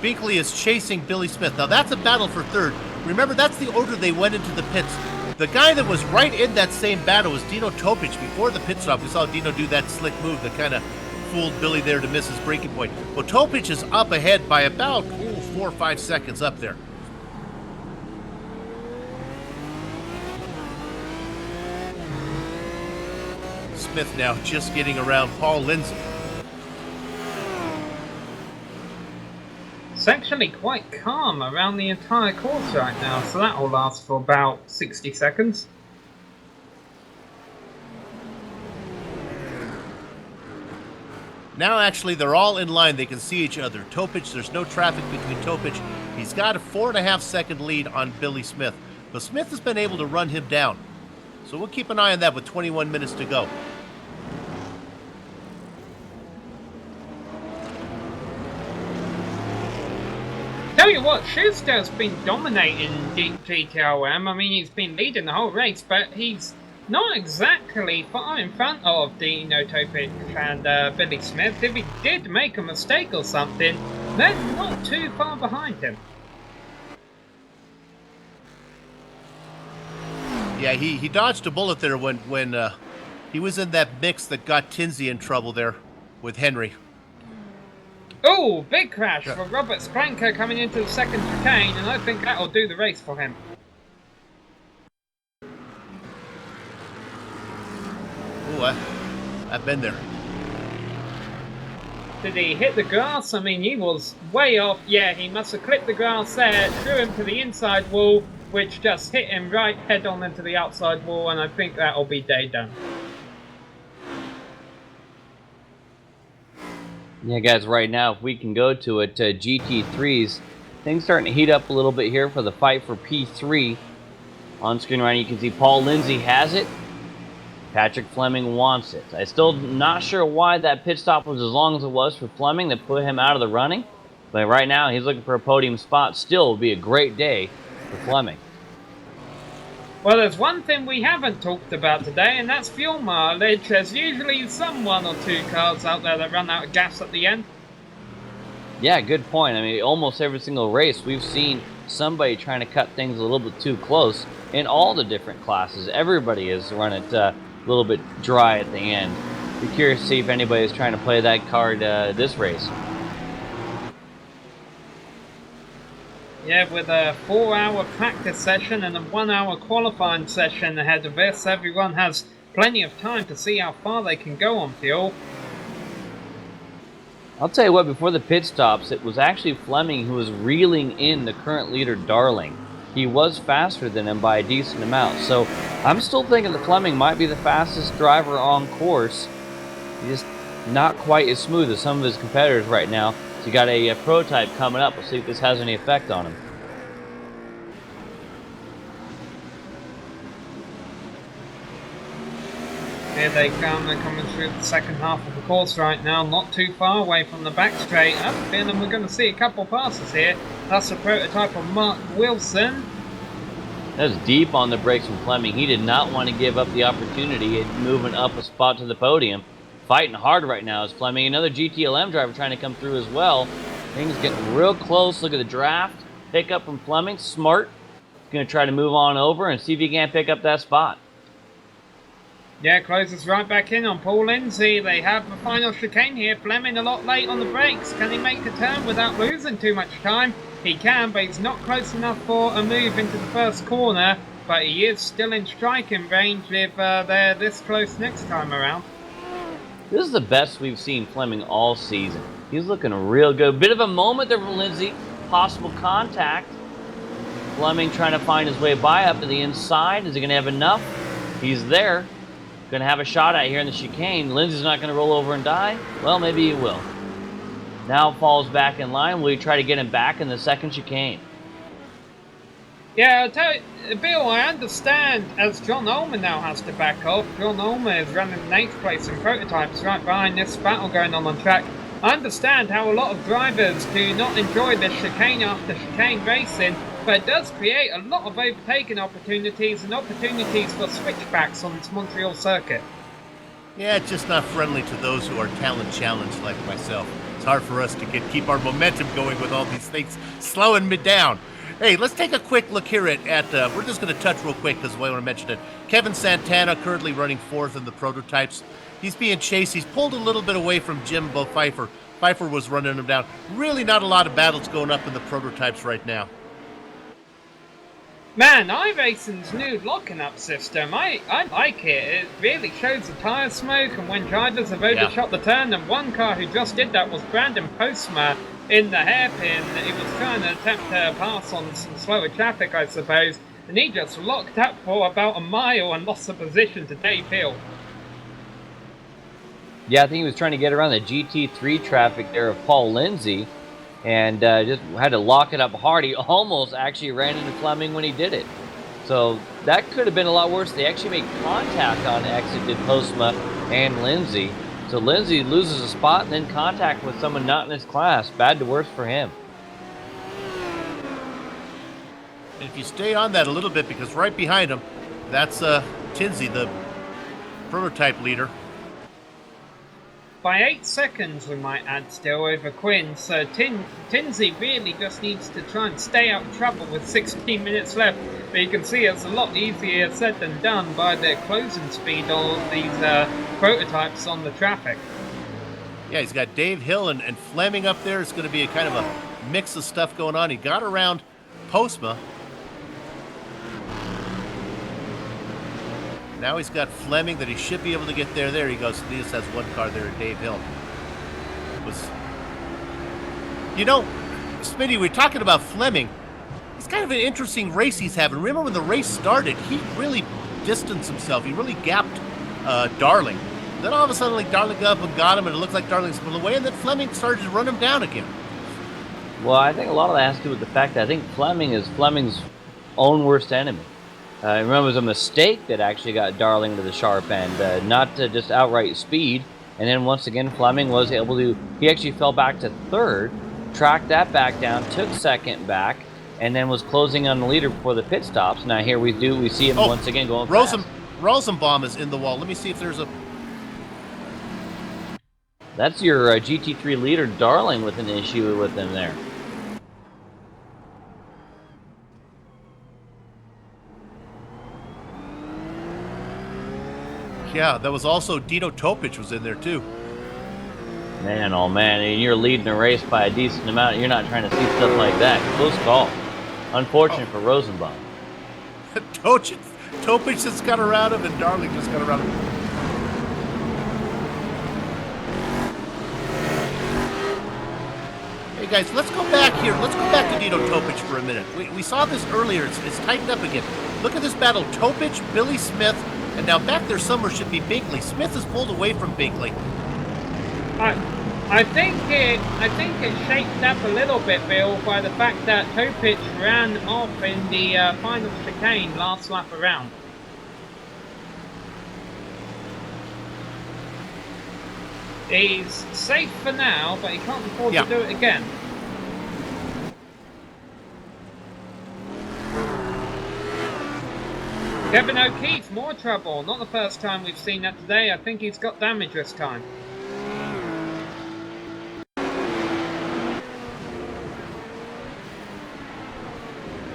Binkley is chasing Billy Smith. Now that's a battle for third. Remember, that's the order they went into the pits. The guy that was right in that same battle was Dino Topic. Before the pit stop, we saw Dino do that slick move that kind of fooled Billy there to miss his braking point. Well, Topic is up ahead by about 4 or 5 seconds up there. Smith now just getting around Paul Lindsay. It's actually quite calm around the entire course right now, so that will last for about 60 seconds. Now actually they're all in line. They can see each other. Topic, there's no traffic between Topic. He's got a 4.5 second lead on Billy Smith. But Smith has been able to run him down. So we'll keep an eye on that with 21 minutes to go. Tell you what, Schuster's been dominating GTLM. I mean, he's been leading the whole race, but he's not exactly far in front of Dino Topic and Billy Smith. If he did make a mistake or something, they're not too far behind him. Yeah, he dodged a bullet there when he was in that mix that got Tinsey in trouble there with Henry. Oh, big crash for Robert Skranker coming into the second chicane, and I think that'll do the race for him. Oh, I've been there. Did he hit the grass? I mean, he was way off. Yeah, he must have clipped the grass there, threw him to the inside wall, which just hit him right head on into the outside wall, and I think that'll be day done. Yeah, guys, right now, if we can go to it, GT3s, things starting to heat up a little bit here for the fight for P3. On screen right now, you can see Paul Lindsay has it. Patrick Fleming wants it. I'm still not sure why that pit stop was as long as it was for Fleming that put him out of the running. But right now, he's looking for a podium spot. Still will be a great day for Fleming. Well, there's one thing we haven't talked about today, and that's fuel mileage. There's usually one or two cars out there that run out of gas at the end. Yeah, good point. I mean, almost every single race we've seen somebody trying to cut things a little bit too close in all the different classes. Everybody is running it a little bit dry at the end. Be curious to see if anybody is trying to play that card this race. Yeah, with a 4-hour practice session and a 1-hour qualifying session ahead of this, everyone has plenty of time to see how far they can go on fuel. I'll tell you what, before the pit stops, it was actually Fleming who was reeling in the current leader, Darling. He was faster than him by a decent amount, so I'm still thinking that Fleming might be the fastest driver on course. He's just not quite as smooth as some of his competitors right now. So you got a prototype coming up. We'll see if this has any effect on him. Here they come, they're coming through the second half of the course right now, not too far away from the back straight. I have a feeling we're going to see a couple passes here. That's a prototype of Mark Wilson. That was deep on the brakes from Fleming. He did not want to give up the opportunity at moving up a spot to the podium. Fighting hard right now is Fleming. Another GTLM driver trying to come through as well. Things getting real close. Look at the draft. Pick up from Fleming. Smart. Going to try to move on over and see if he can't pick up that spot. Yeah, closes right back in on Paul Lindsay. They have the final chicane here. Fleming a lot late on the brakes. Can he make the turn without losing too much time? He can, but he's not close enough for a move into the first corner. But he is still in striking range if they're this close next time around. This is the best we've seen Fleming all season. He's looking real good. Bit of a moment there from Lindsay. Possible contact. Fleming trying to find his way by up to the inside. Is he going to have enough? He's there. Going to have a shot at here in the chicane. Lindsay's not going to roll over and die. Well, maybe he will. Now falls back in line. Will he try to get him back in the second chicane? Yeah, I'll tell you, Bill, I understand as John Ullman now has to back off. John Ullman is running 8th place in prototypes right behind this battle going on track. I understand how a lot of drivers do not enjoy this chicane after chicane racing, but it does create a lot of overtaking opportunities and opportunities for switchbacks on this Montreal circuit. Yeah, it's just not friendly to those who are talent challenged like myself. It's hard for us to keep our momentum going with all these things slowing me down. Hey, let's take a quick look here at we're just going to touch real quick because I want to mention it. Kevin Santana currently running 4th in the prototypes. He's being chased. He's pulled a little bit away from Jimbo Pfeiffer. Pfeiffer was running him down. Really not a lot of battles going up in the prototypes right now. Man, iRacing's new locking up system, I like it. It really shows the tyre smoke and when drivers have overshot the turn, and one car who just did that was Brandon Postma in the hairpin. He was trying to attempt to pass on some slower traffic, I suppose, and he just locked up for about a mile and lost the position to Dave Hill. Yeah, I think he was trying to get around the GT3 traffic there of Paul Lindsay. And just had to lock it up hard. He almost actually ran into Fleming when he did it. So that could have been a lot worse. They actually made contact on exit, did Postma and Lindsay. So Lindsay loses a spot and then contact with someone not in his class. Bad to worse for him. And if you stay on that a little bit, because right behind him, that's Tinsey, the prototype leader. By 8 seconds, we might add still over Quinn, so Tinsey really just needs to try and stay out of trouble with 16 minutes left. But you can see it's a lot easier said than done by the closing speed of these prototypes on the traffic. Yeah, he's got Dave Hill and Fleming up there. It's going to be a kind of a mix of stuff going on. He got around Postma. Now he's got Fleming that he should be able to get there. There he goes. He just has one car there, Dave Hill. Smitty, we're talking about Fleming. It's kind of an interesting race he's having. Remember when the race started, he really distanced himself. He really gapped Darling. Then all of a sudden, like, Darling got up and got him, and it looked like Darling split away, and then Fleming started to run him down again. Well, I think a lot of that has to do with the fact that I think Fleming is Fleming's own worst enemy. I remember it was a mistake that actually got Darling to the sharp end, not just outright speed. And then once again, Fleming was able to, he actually fell back to 3rd, tracked that back down, took 2nd back, and then was closing on the leader before the pit stops. Now here we see him once again going fast. Rosenbaum is in the wall. Let me see if there's a... That's your GT3 leader, Darling, with an issue with him there. Yeah, that was also Dino Topic was in there too. Man, oh man, and you're leading a race by a decent amount. You're not trying to see stuff like that. Close call. Unfortunate for Rosenbaum. Topic just got around him, and Darling just got around him. Hey guys, let's go back here. Let's go back to Dino Topic for a minute. We saw this earlier. It's tightened up again. Look at this battle. Topic, Billy Smith, and now back there somewhere should be Binkley. Smith is pulled away from Binkley. I think it shaped up a little bit, Bill, by the fact that Topic ran off in the final chicane last lap around. He's safe for now, but he can't afford to do it again. Kevin O'Keefe, more trouble. Not the first time we've seen that today. I think he's got damage this time.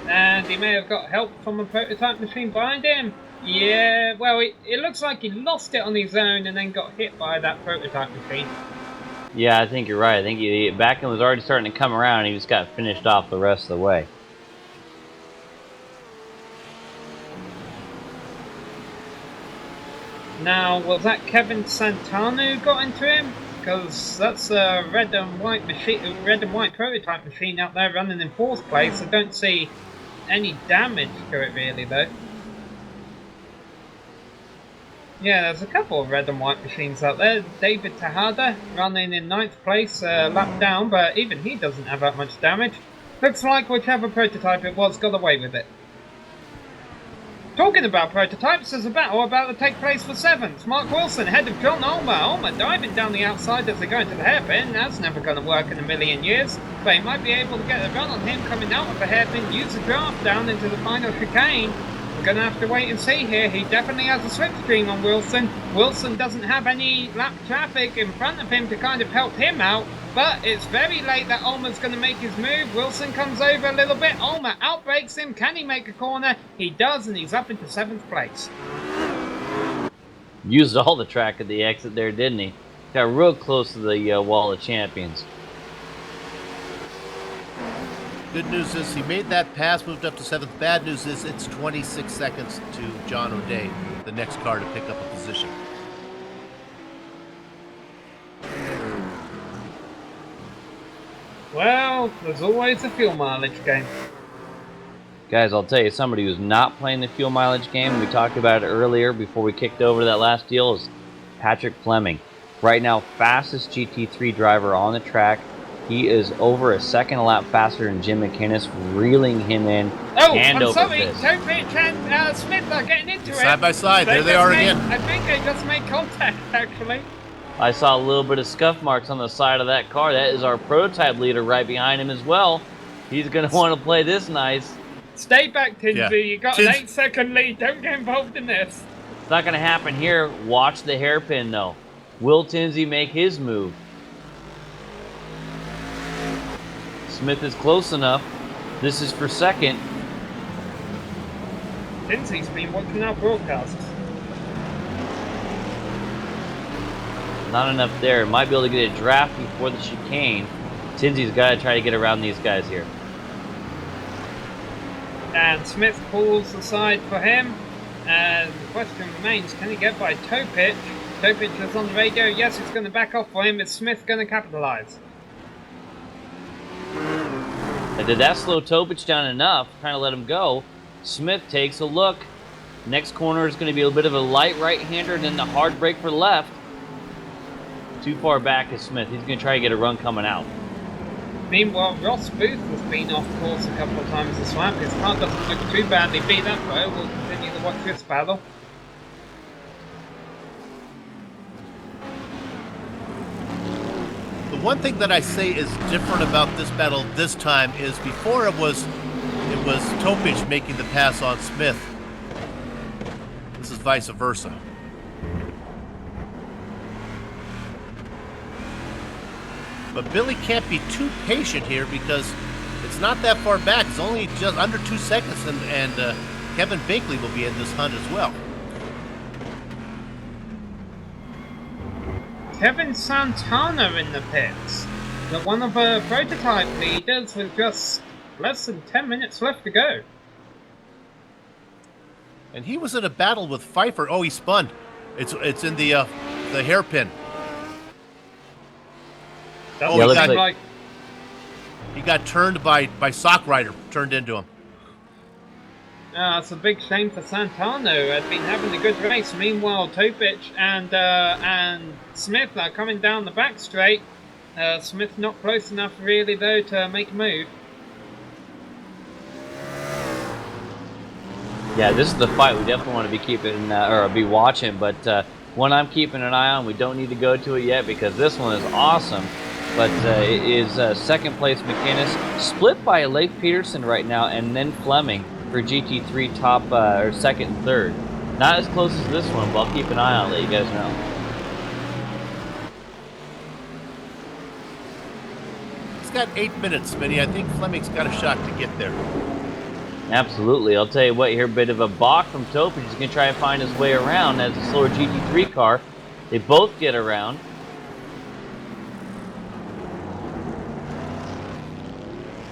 And he may have got help from a prototype machine behind him. Yeah, well, it looks like he lost it on his own and then got hit by that prototype machine. Yeah, I think you're right. I think Backen was already starting to come around and he just got finished off the rest of the way. Now, was that Kevin Santana who got into him? Because that's a red and white prototype machine out there running in 4th place. I don't see any damage to it really, though. Yeah, there's a couple of red and white machines out there. David Tejada running in 9th place, lap down, but even he doesn't have that much damage. Looks like whichever prototype it was got away with it. Talking about prototypes, there's a battle about to take place for 7th. Mark Wilson ahead of John Ulmer. Ulmer diving down the outside as they go into the hairpin. That's never going to work in a million years. But he might be able to get a run on him coming out of the hairpin. Use the draft down into the final chicane. We're going to have to wait and see here. He definitely has a slipstream on Wilson. Wilson doesn't have any lap traffic in front of him to kind of help him out. But it's very late that Ulmer's going to make his move. Wilson comes over a little bit. Ulmer outbrakes him. Can he make a corner? He does, and he's up into 7th place. Used all the track at the exit there, didn't he? Got real close to the wall of champions. Good news is he made that pass, moved up to 7th. Bad news is it's 26 seconds to John O'Day, the next car to pick up a position. Well, there's always a fuel mileage game. Guys, I'll tell you, somebody who's not playing the fuel mileage game, we talked about it earlier before we kicked over to that last deal, is Patrick Fleming. Right now, fastest GT3 driver on the track. He is over a second a lap faster than Jim McInnes, reeling him in hand over fist. Topic and Smith are getting into it. Side by side, there they are again. I think they just made contact, actually. I saw a little bit of scuff marks on the side of that car. That is our prototype leader right behind him as well. He's going to want to play this nice. Stay back, Tinsy. Yeah. You got an 8-second lead. Don't get involved in this. It's not going to happen here. Watch the hairpin, though. Will Tinsy make his move? Smith is close enough. This is for second. Tinsy's been watching our broadcasts. Not enough there. Might be able to get a draft before the chicane. Tinsy's got to try to get around these guys here. And Smith pulls aside for him. And the question remains, can he get by Topic? Topic is on the radio. Yes, it's going to back off for him. Is Smith going to capitalize? And did that slow Topic down enough? Trying to let him go. Smith takes a look. Next corner is going to be a bit of a light right-hander and then the hard brake for left. Too far back is Smith. He's going to try to get a run coming out. Meanwhile, Ross Booth has been off course a couple of times this lap. His car doesn't look too badly beat up, though. We'll continue to watch this battle. The one thing that I say is different about this battle this time is before it was Topic making the pass on Smith. This is vice versa. But Billy can't be too patient here because it's not that far back. It's only just under 2 seconds, and Kevin Binkley will be in this hunt as well. Kevin Santana in the pits. One of the prototype leaders with just less than 10 minutes left to go. And he was in a battle with Pfeiffer. Oh, he spun. It's in the hairpin. That's Yeah, he got turned by Sock Rider, turned into him. It's a big shame for Santana, who had been having a good race. Meanwhile, Topic and Smith are coming down the back straight. Smith not close enough really though to make a move. Yeah, this is the fight we definitely want to be keeping or be watching, but one I'm keeping an eye on. We don't need to go to it yet because this one is awesome. But it is second place McInnes, split by Leif Peterson right now, and then Fleming for GT3 top or second and third. Not as close as this one, but I'll keep an eye on it, let you guys know. He's got 8 minutes, Smitty. I think Fleming's got a shot to get there. Absolutely. I'll tell you what, here a bit of a balk from Topich. He's going to try to find his way around as a slower GT3 car. They both get around.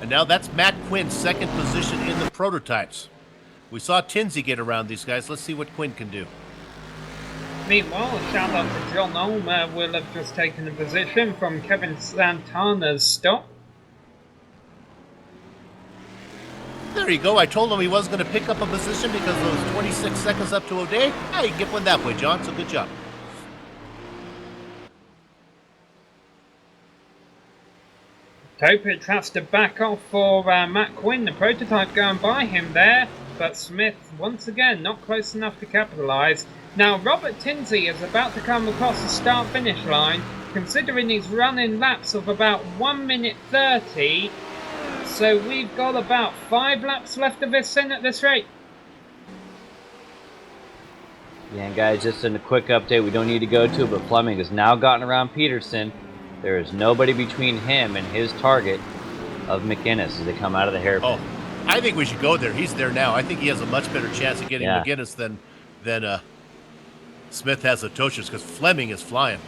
And now that's Matt Quinn's second position in the prototypes. We saw Tinsey get around these guys. Let's see what Quinn can do. Meanwhile, a shout out to John Ulmer will have just taken a position from Kevin Santana's stop. There you go. I told him he wasn't going to pick up a position because those 26 seconds up to O'Day. Hey, you get one that way, John, so good job. Topic has to back off for Matt Quinn, the prototype going by him there, but Smith once again not close enough to capitalise. Now Robert Tinsey is about to come across the start-finish line, considering he's running laps of about 1 minute 30, so we've got about 5 laps left of this in at this rate. Yeah, and guys, just in a quick update, we don't need to go to it, but Fleming has now gotten around Peterson. There is nobody between him and his target of McInnes as they come out of the hairpin. Oh, I think we should go there. He's there now. I think he has a much better chance of getting McInnes than Smith has at Tosh's because Fleming is flying.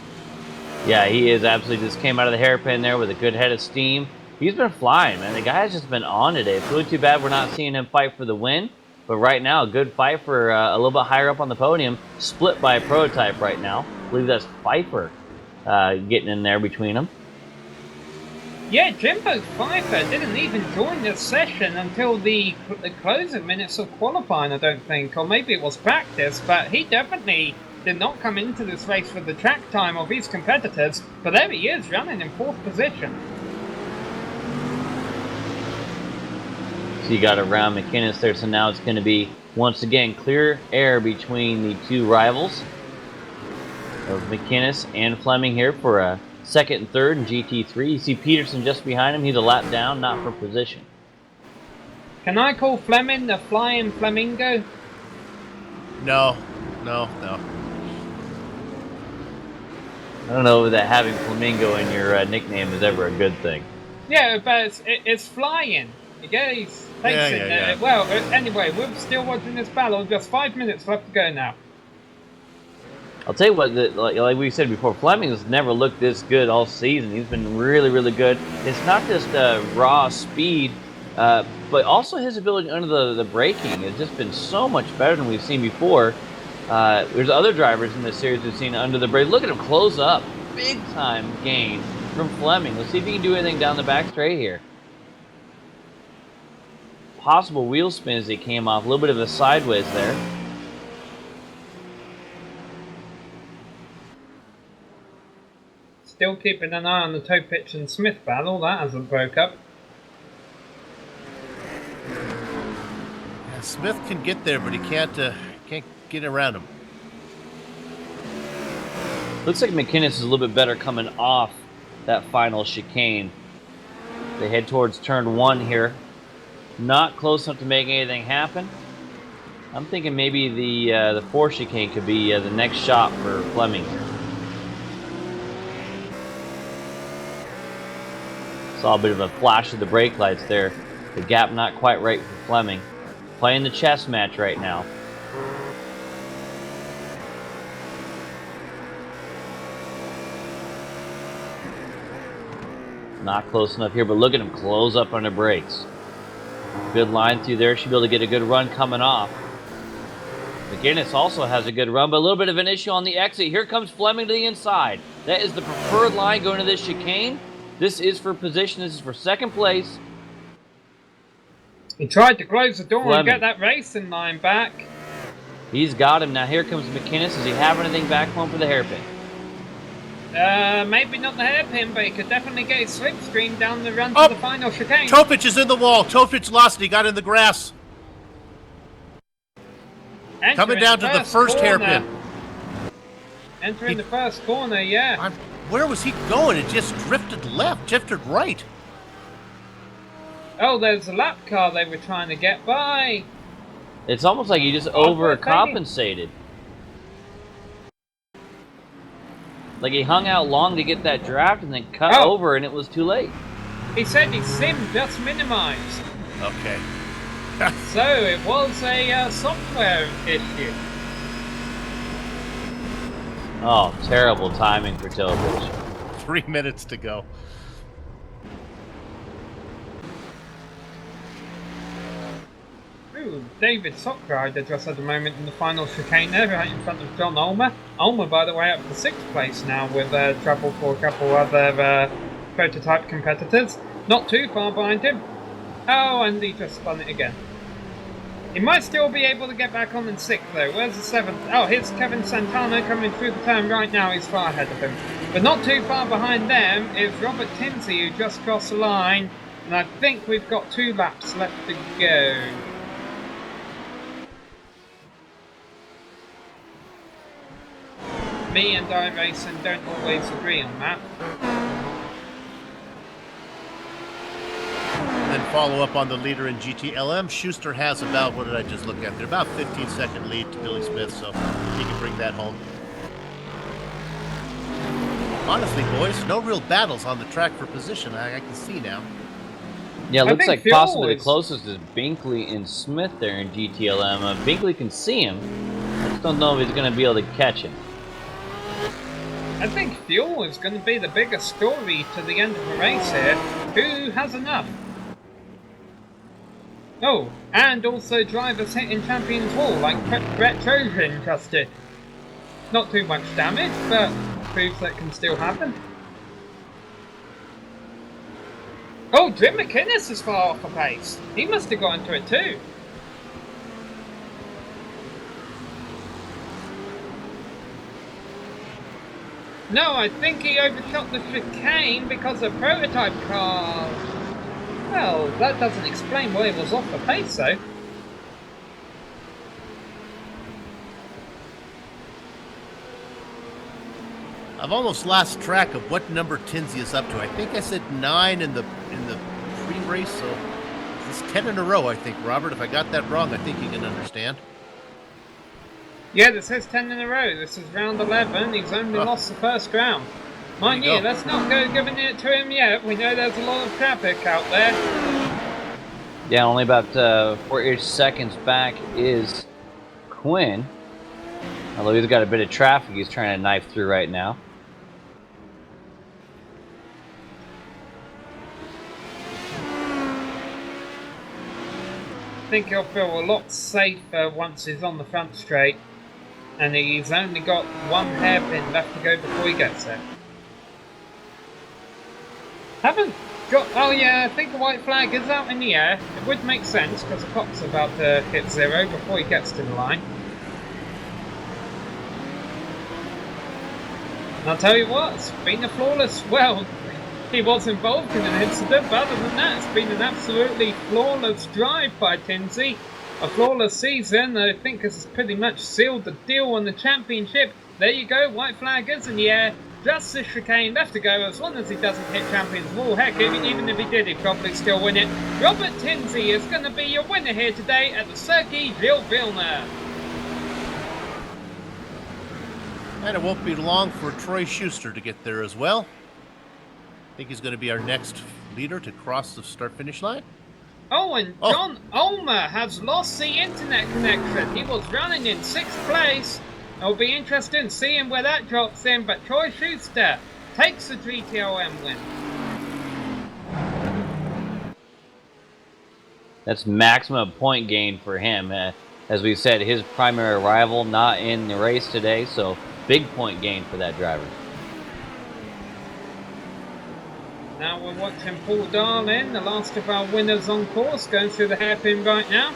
Yeah, he is absolutely just came out of the hairpin there with a good head of steam. He's been flying, man. The guy has just been on today. It's really too bad we're not seeing him fight for the win. But right now, a good fight for a little bit higher up on the podium. Split by a prototype right now. I believe that's Pfeiffer getting in there between them. Yeah, Jimbo Pfeiffer didn't even join this session until the closing minutes of qualifying, I don't think. Or maybe it was practice, but he definitely did not come into this race with the track time of his competitors. But there he is, running in 4th position. So you got around McInnes there, so now it's going to be, once again, clear air between the two rivals of McInnes and Fleming here for a second and third in GT3. You see Peterson just behind him. He's a lap down, not for position. Can I call Fleming the Flying Flamingo? No. I don't know that having Flamingo in your nickname is ever a good thing. Yeah, but it's flying. You get his face in there. Well, anyway, we're still watching this battle. Just 5 minutes left to go now. I'll tell you what, like we said before, Fleming has never looked this good all season. He's been really, really good. It's not just raw speed, but also his ability under the braking has just been so much better than we've seen before. There's other drivers in this series we've seen under the brake. Look at him close up. Big time gain from Fleming. Let's see if he can do anything down the back straight here. Possible wheel spin as he came off. A little bit of a sideways there. Still keeping an eye on the Topic and Smith battle. That hasn't broke up. Yeah, Smith can get there, but he can't get around him. Looks like McInnes is a little bit better coming off that final chicane. They head towards turn 1 here. Not close enough to make anything happen. I'm thinking maybe the 4th chicane could be the next shot for Fleming here. Saw a bit of a flash of the brake lights there. The gap not quite right for Fleming. Playing the chess match right now. Not close enough here, but look at him close up on the brakes. Good line through there. Should be able to get a good run coming off. McGinnis also has a good run, but a little bit of an issue on the exit. Here comes Fleming to the inside. That is the preferred line going to this chicane. This is for position. This is for second place. He tried to close the door Fleming. and get that racing line back. He's got him. Now here comes McGinnis. Does he have anything back home for the hairpin? Maybe not the hairpin, but he could definitely get his slipstream down the run to the final chicane. Topic is in the wall. Topic lost it. He got in the grass. Coming down to the first hairpin. Entering the first corner, yeah. Where was he going? It just drifted left, drifted right. Oh, there's a lap car they were trying to get by. It's almost like he just overcompensated. Like he hung out long to get that draft and then cut over and it was too late. He said his sim just minimized. Okay. So it was a software issue. Oh, terrible timing for Tobich. 3 minutes to go. Ooh, David Sockrider just at the moment in the final chicane there, right in front of John Ulmer. Ulmer, by the way, up to 6th place now with trouble for a couple other prototype competitors. Not too far behind him. Oh, and he just spun it again. He might still be able to get back on in 6th though. Where's the 7th? Oh, here's Kevin Santana coming through the turn right now. He's far ahead of him. But not too far behind them is Robert Tinsey, who just crossed the line. And I think we've got 2 laps left to go. Me and iRacing don't always agree on that. And then follow up on the leader in GTLM. Schuster has about, what did I just look at there? About 15-second lead to Billy Smith, so he can bring that home. Honestly, boys, no real battles on the track for position. I can see now. Yeah, it looks like Phil possibly is... the closest is Binkley and Smith there in GTLM. Binkley can see him. I just don't know if he's going to be able to catch him. I think fuel is going to be the biggest story to the end of the race here. Who has enough? Oh, and also drivers hitting Champions Wall like Brett Trojan just did. Not too much damage, but proves that can still happen. Oh, Jim McInnes is far off the pace. He must have got into it too. No, I think he overshot the chicane because of prototype car. Well, that doesn't explain why he was off the pace though. I've almost lost track of what number Tinsey is up to. I think I said 9 in the pre-race, so it's 10 in a row, I think, Robert. If I got that wrong, I think you can understand. Yeah, this is 10 in a row. This is round 11. He's only lost the first round. Mind you, let's not go giving it to him yet. We know there's a lot of traffic out there. Yeah, only about 4-ish seconds back is Quinn. Although he's got a bit of traffic he's trying to knife through right now. I think he'll feel a lot safer once he's on the front straight. And he's only got 1 hairpin left to go before he gets there. Haven't got... Oh yeah, I think the white flag is out in the air. It would make sense because the clock's about to hit 0 before he gets to the line. And I'll tell you what, it's been a flawless... Well, he was involved in an incident, but other than that, it's been an absolutely flawless drive by Tinsey. A flawless season. I think has pretty much sealed the deal on the championship. There you go, white flag is in the air. Just the chicane left to go, as long as he doesn't hit Champions Wall. Heck, even if he did, he'd probably still win it. Robert Tinsey is going to be your winner here today at the Circuit Gilles Villeneuve. And it won't be long for Troy Schuster to get there as well. I think he's going to be our next leader to cross the start-finish line. Oh, and John Ulmer has lost the internet connection. He was running in 6th place. It'll be interesting seeing where that drops in, but Troy Schuster takes the GTOM win. That's maximum point gain for him. As we said, his primary rival not in the race today, so big point gain for that driver. Now we're watching Paul Darlin, the last of our winners on course, going through the hairpin right now.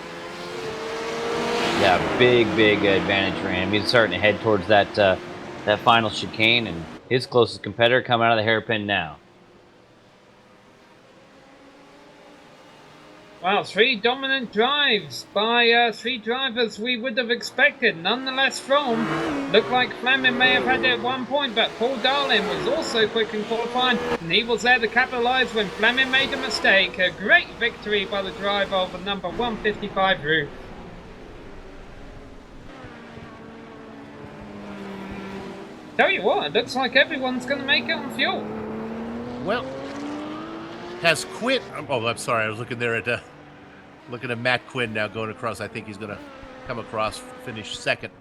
Yeah, big advantage for him. He's starting to head towards that that final chicane, and his closest competitor coming out of the hairpin now. Wow, 3 dominant drives by 3 drivers we would have expected, nonetheless from. Looked like Fleming may have had it at one point, but Paul Darlin was also quick in qualifying, and he was there to capitalise when Fleming made a mistake. A great victory by the driver of the number 155 route. Tell you what, it looks like everyone's going to make it on fuel. Well, has Quinn... Oh, I'm sorry. I was looking there at Matt Quinn now going across. I think he's going to come across, finish second.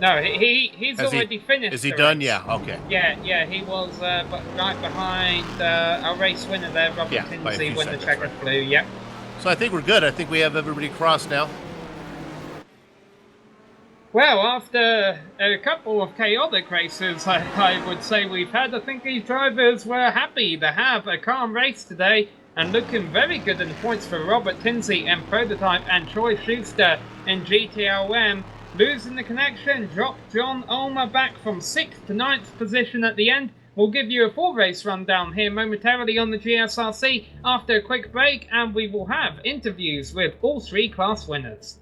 No, he's already finished. Is he the done? race. Yeah, okay. Yeah, he was right behind our race winner there, Robert Yeah, by a Tinsey, few when the seconds, checker right. flew. Yep. So I think we're good. I think we have everybody crossed now. Well, after a couple of chaotic races, I would say we've had, I think these drivers were happy to have a calm race today, and looking very good in the points for Robert Tinsey and Prototype and Troy Schuster in GTLM. Losing the connection dropped John Ulmer back from 6th to 9th position at the end. We'll give you a full race rundown here momentarily on the GSRC after a quick break, and we will have interviews with all 3 class winners.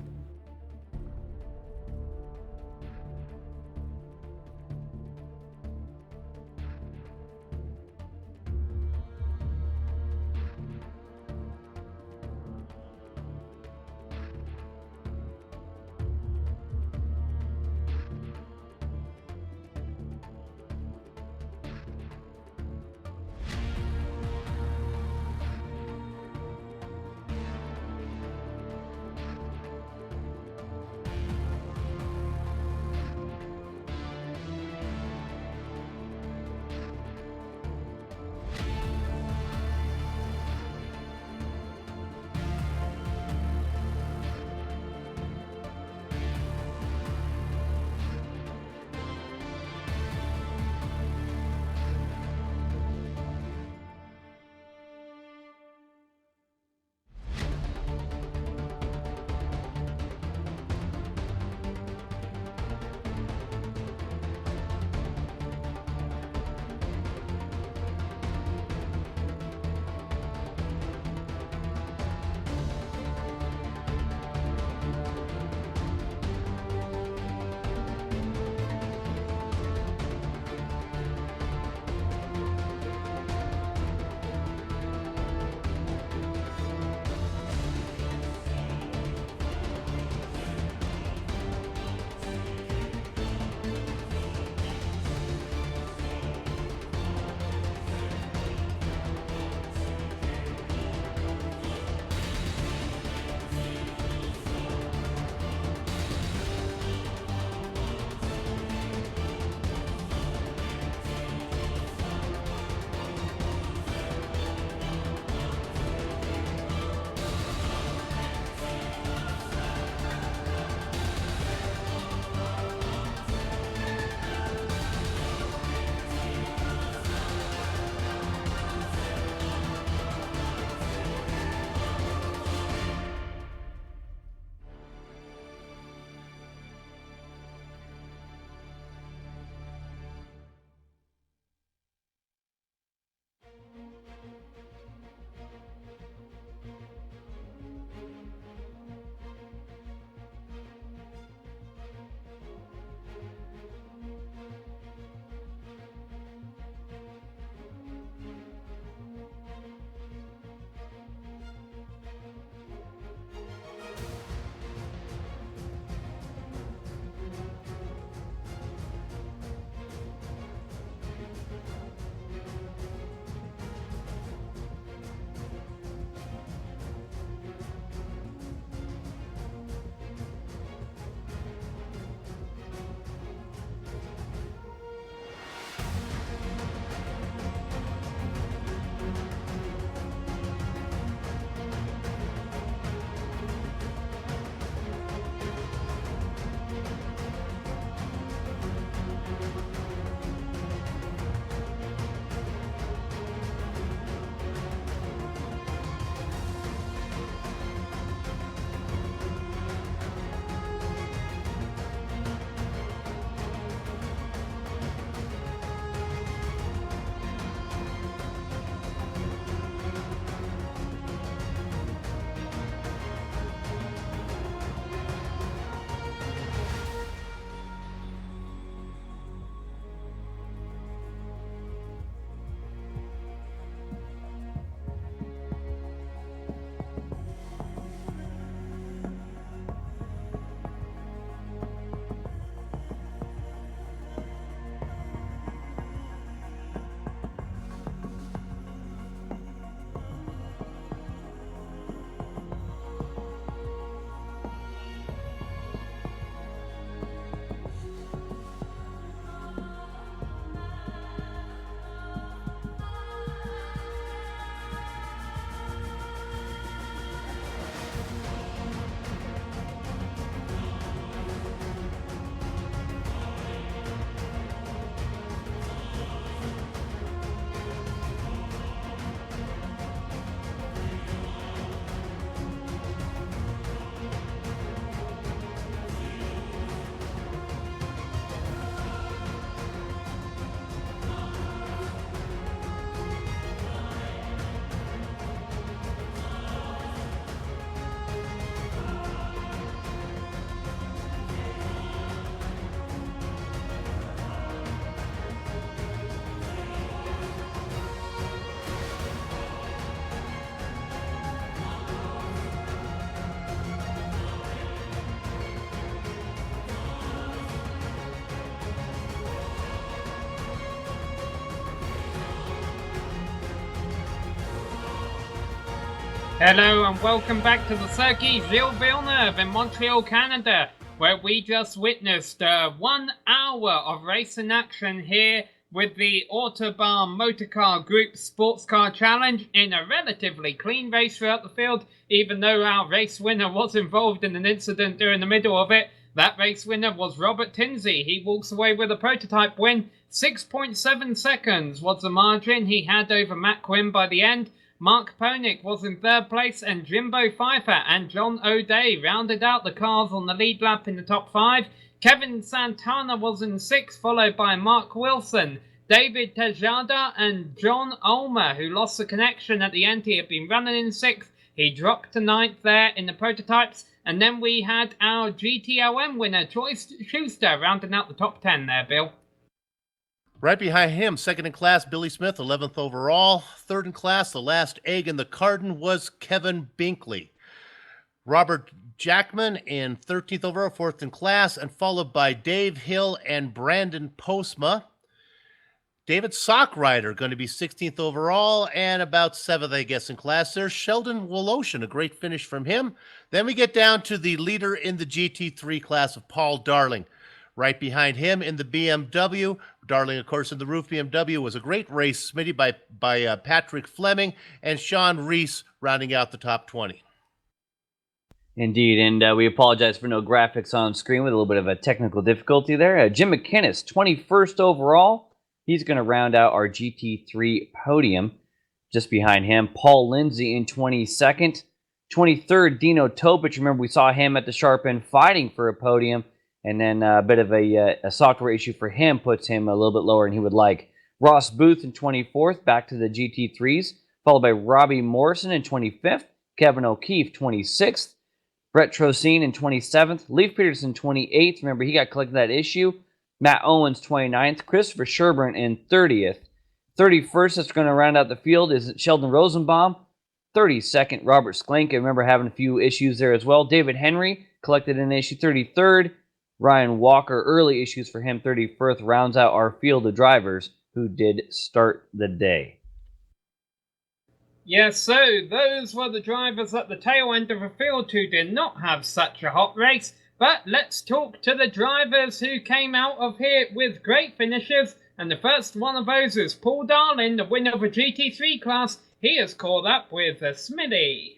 Hello and welcome back to the Circuit Gilles Villeneuve in Montreal, Canada, where we just witnessed 1 hour of racing action here with the Autobahn Motorcar Group Sportscar Challenge in a relatively clean race throughout the field, even though our race winner was involved in an incident during the middle of it. That race winner was Robert Tinsey. He walks away with a prototype win. 6.7 seconds was the margin he had over Matt Quinn by the end. Mark Ponick was in third place, and Jimbo Pfeiffer and John O'Day rounded out the cars on the lead lap in the top 5. Kevin Santana was in 6th, followed by Mark Wilson, David Tejada, and John Ulmer, who lost the connection at the end. He had been running in 6th. He dropped to 9th there in the prototypes. And then we had our GTLM winner, Troy Schuster, rounding out the top 10 there, Bill. Right behind him, second in class, Billy Smith, 11th overall. Third in class, the last egg in the carton was Kevin Binkley. Robert Jackman in 13th overall, fourth in class, and followed by Dave Hill and Brandon Postma. David Sockrider going to be 16th overall and about 7th, I guess, in class. There's Sheldon Woloshin, a great finish from him. Then we get down to the leader in the GT3 class of Paul Darling. Right behind him in the BMW, Darling, of course, in the roof BMW, was a great race, Smitty by Patrick Fleming, and Sean Reese rounding out the top 20. Indeed, and we apologize for no graphics on screen with a little bit of a technical difficulty there. Jim McInnes, 21st overall. He's going to round out our GT3 podium. Just behind him, Paul Lindsay in 22nd. 23rd, Dino Topic. Remember, we saw him at the sharp end fighting for a podium. And then a bit of a software issue for him puts him a little bit lower than he would like. Ross Booth in 24th, back to the GT3s, followed by Robbie Morrison in 25th, Kevin O'Keefe 26th, Brett Trocine in 27th, Leif Peterson 28th. Remember, he got collected that issue. Matt Owens 29th, Christopher Sherburne in 30th. 31st, that's going to round out the field, is Sheldon Rosenbaum. 32nd, Robert Sklenka. Remember having a few issues there as well. David Henry collected an issue. 33rd. Ryan Walker, early issues for him, 31st, rounds out our field of drivers who did start the day. Yes, so those were the drivers at the tail end of the field who did not have such a hot race. But let's talk to the drivers who came out of here with great finishes. And the first one of those is Paul Darling, the winner of the GT3 class. He has caught up with Smitty.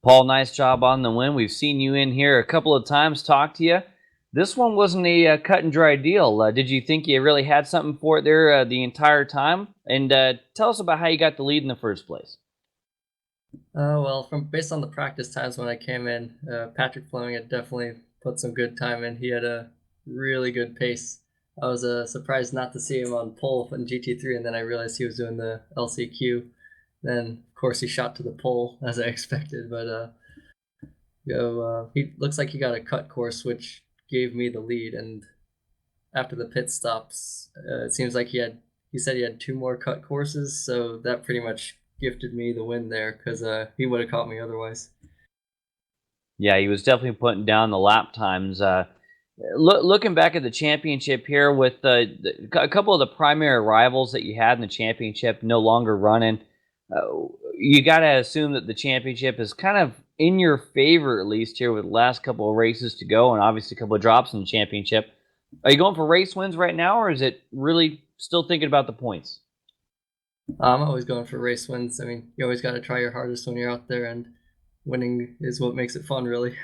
Paul, nice job on the win. We've seen you in here a couple of times, talk to you. This one wasn't a cut and dry deal. Did you think you really had something for it there the entire time? And tell us about how you got the lead in the first place. Well, based on the practice times when I came in, Patrick Fleming had definitely put some good time in. He had a really good pace. I was surprised not to see him on pole in GT3, and then I realized he was doing the LCQ. Then, of course, he shot to the pole, as I expected, but he looks like he got a cut course, which gave me the lead, and after the pit stops, it seems like he said he had 2 more cut courses, so that pretty much gifted me the win there, because he would have caught me otherwise. Yeah, he was definitely putting down the lap times. Looking back at the championship here with a couple of the primary rivals that you had in the championship no longer running, you got to assume that the championship is kind of in your favor, at least here with the last couple of races to go, and obviously a couple of drops in the championship. Are you going for race wins right now, or is it really still thinking about the points? I'm always going for race wins. I mean, you always got to try your hardest when you're out there, and winning is what makes it fun, really.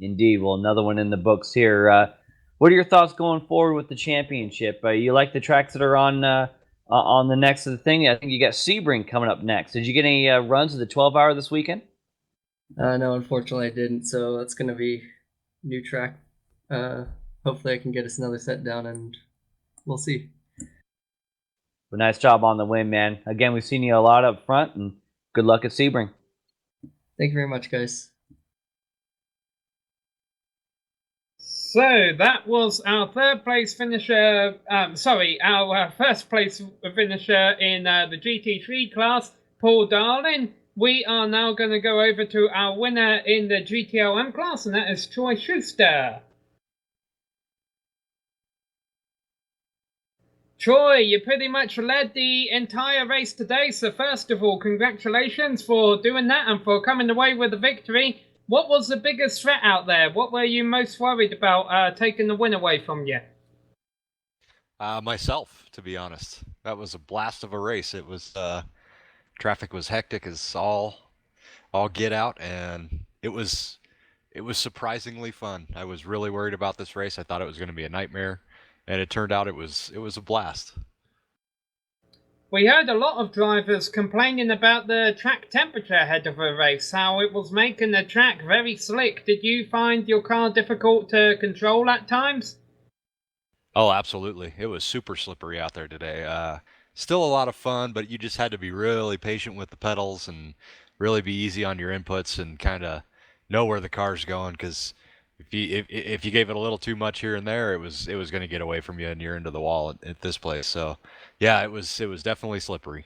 Indeed. Well, another one in the books here. What are your thoughts going forward with the championship? You like the tracks that are on the next of the thing? I think you got Sebring coming up next. Did you get any runs of the 12-hour this weekend? No, unfortunately I didn't. So that's going to be new track. Hopefully I can get us another set down, and we'll see. Well, nice job on the win, man. Again, we've seen you a lot up front, and good luck at Sebring. Thank you very much, guys. So that was our third place finisher, our first place finisher in the GT3 class, Paul Darling. We are now going to go over to our winner in the GTLM class, and that is Troy Schuster. Troy, you pretty much led the entire race today, so first of all, congratulations for doing that and for coming away with the victory. What was the biggest threat out there? What were you most worried about taking the win away from you? Myself, to be honest. That was a blast of a race. It was traffic was hectic as all get out, and it was surprisingly fun. I was really worried about this race. I thought it was going to be a nightmare, and it turned out it was a blast. We heard a lot of drivers complaining about the track temperature ahead of a race, how it was making the track very slick. Did you find your car difficult to control at times? Oh, absolutely. It was super slippery out there today. Still a lot of fun, but you just had to be really patient with the pedals and really be easy on your inputs and kind of know where the car's going, because if you gave it a little too much here and there, it was going to get away from you and you're into the wall at this place. So, yeah, it was definitely slippery.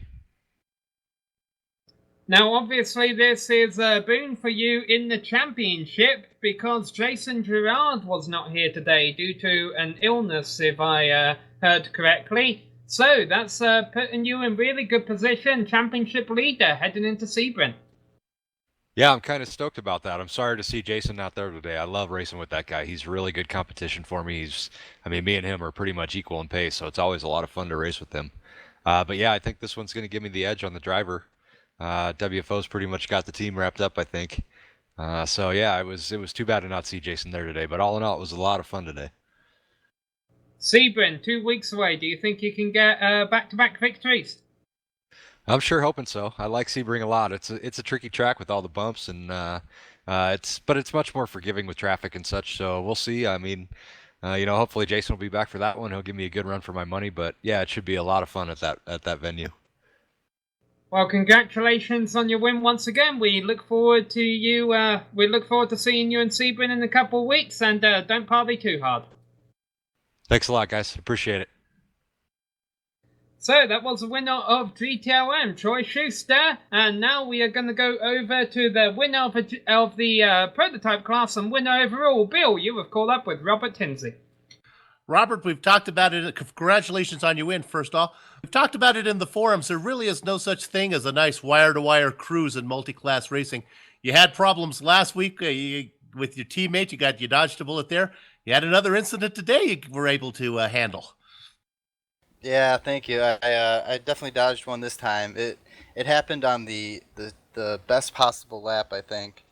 Now, obviously, this is a boon for you in the championship because Jason Girard was not here today due to an illness, if I heard correctly. So that's putting you in really good position, championship leader heading into Sebring. Yeah, I'm kind of stoked about that. I'm sorry to see Jason out there today. I love racing with that guy. He's really good competition for me. Me and him are pretty much equal in pace, so it's always a lot of fun to race with him. But yeah, I think this one's going to give me the edge on the driver. WFO's pretty much got the team wrapped up, I think. So yeah, it was too bad to not see Jason there today. But all in all, it was a lot of fun today. Sebring, 2 weeks away. Do you think you can get back-to-back victories? I'm sure hoping so. I like Sebring a lot. It's a tricky track with all the bumps, and it's much more forgiving with traffic and such. So we'll see. Hopefully Jason will be back for that one. He'll give me a good run for my money. But yeah, it should be a lot of fun at that venue. Well, congratulations on your win once again. We look forward to you. We look forward to seeing you in Sebring in a couple of weeks, and don't party too hard. Thanks a lot, guys. Appreciate it. So that was the winner of GTLM, Troy Schuster, and now we are going to go over to the winner of the prototype class and winner overall. Bill, you have called up with Robert Tinsley. Robert, we've talked about it. Congratulations on your win, first off. We've talked about it in the forums. There really is no such thing as a nice wire-to-wire cruise in multi-class racing. You had problems last week with your teammate. You dodged a bullet there. You had another incident today you were able to handle. Yeah, thank you. I definitely dodged one this time. It happened on the best possible lap, I think,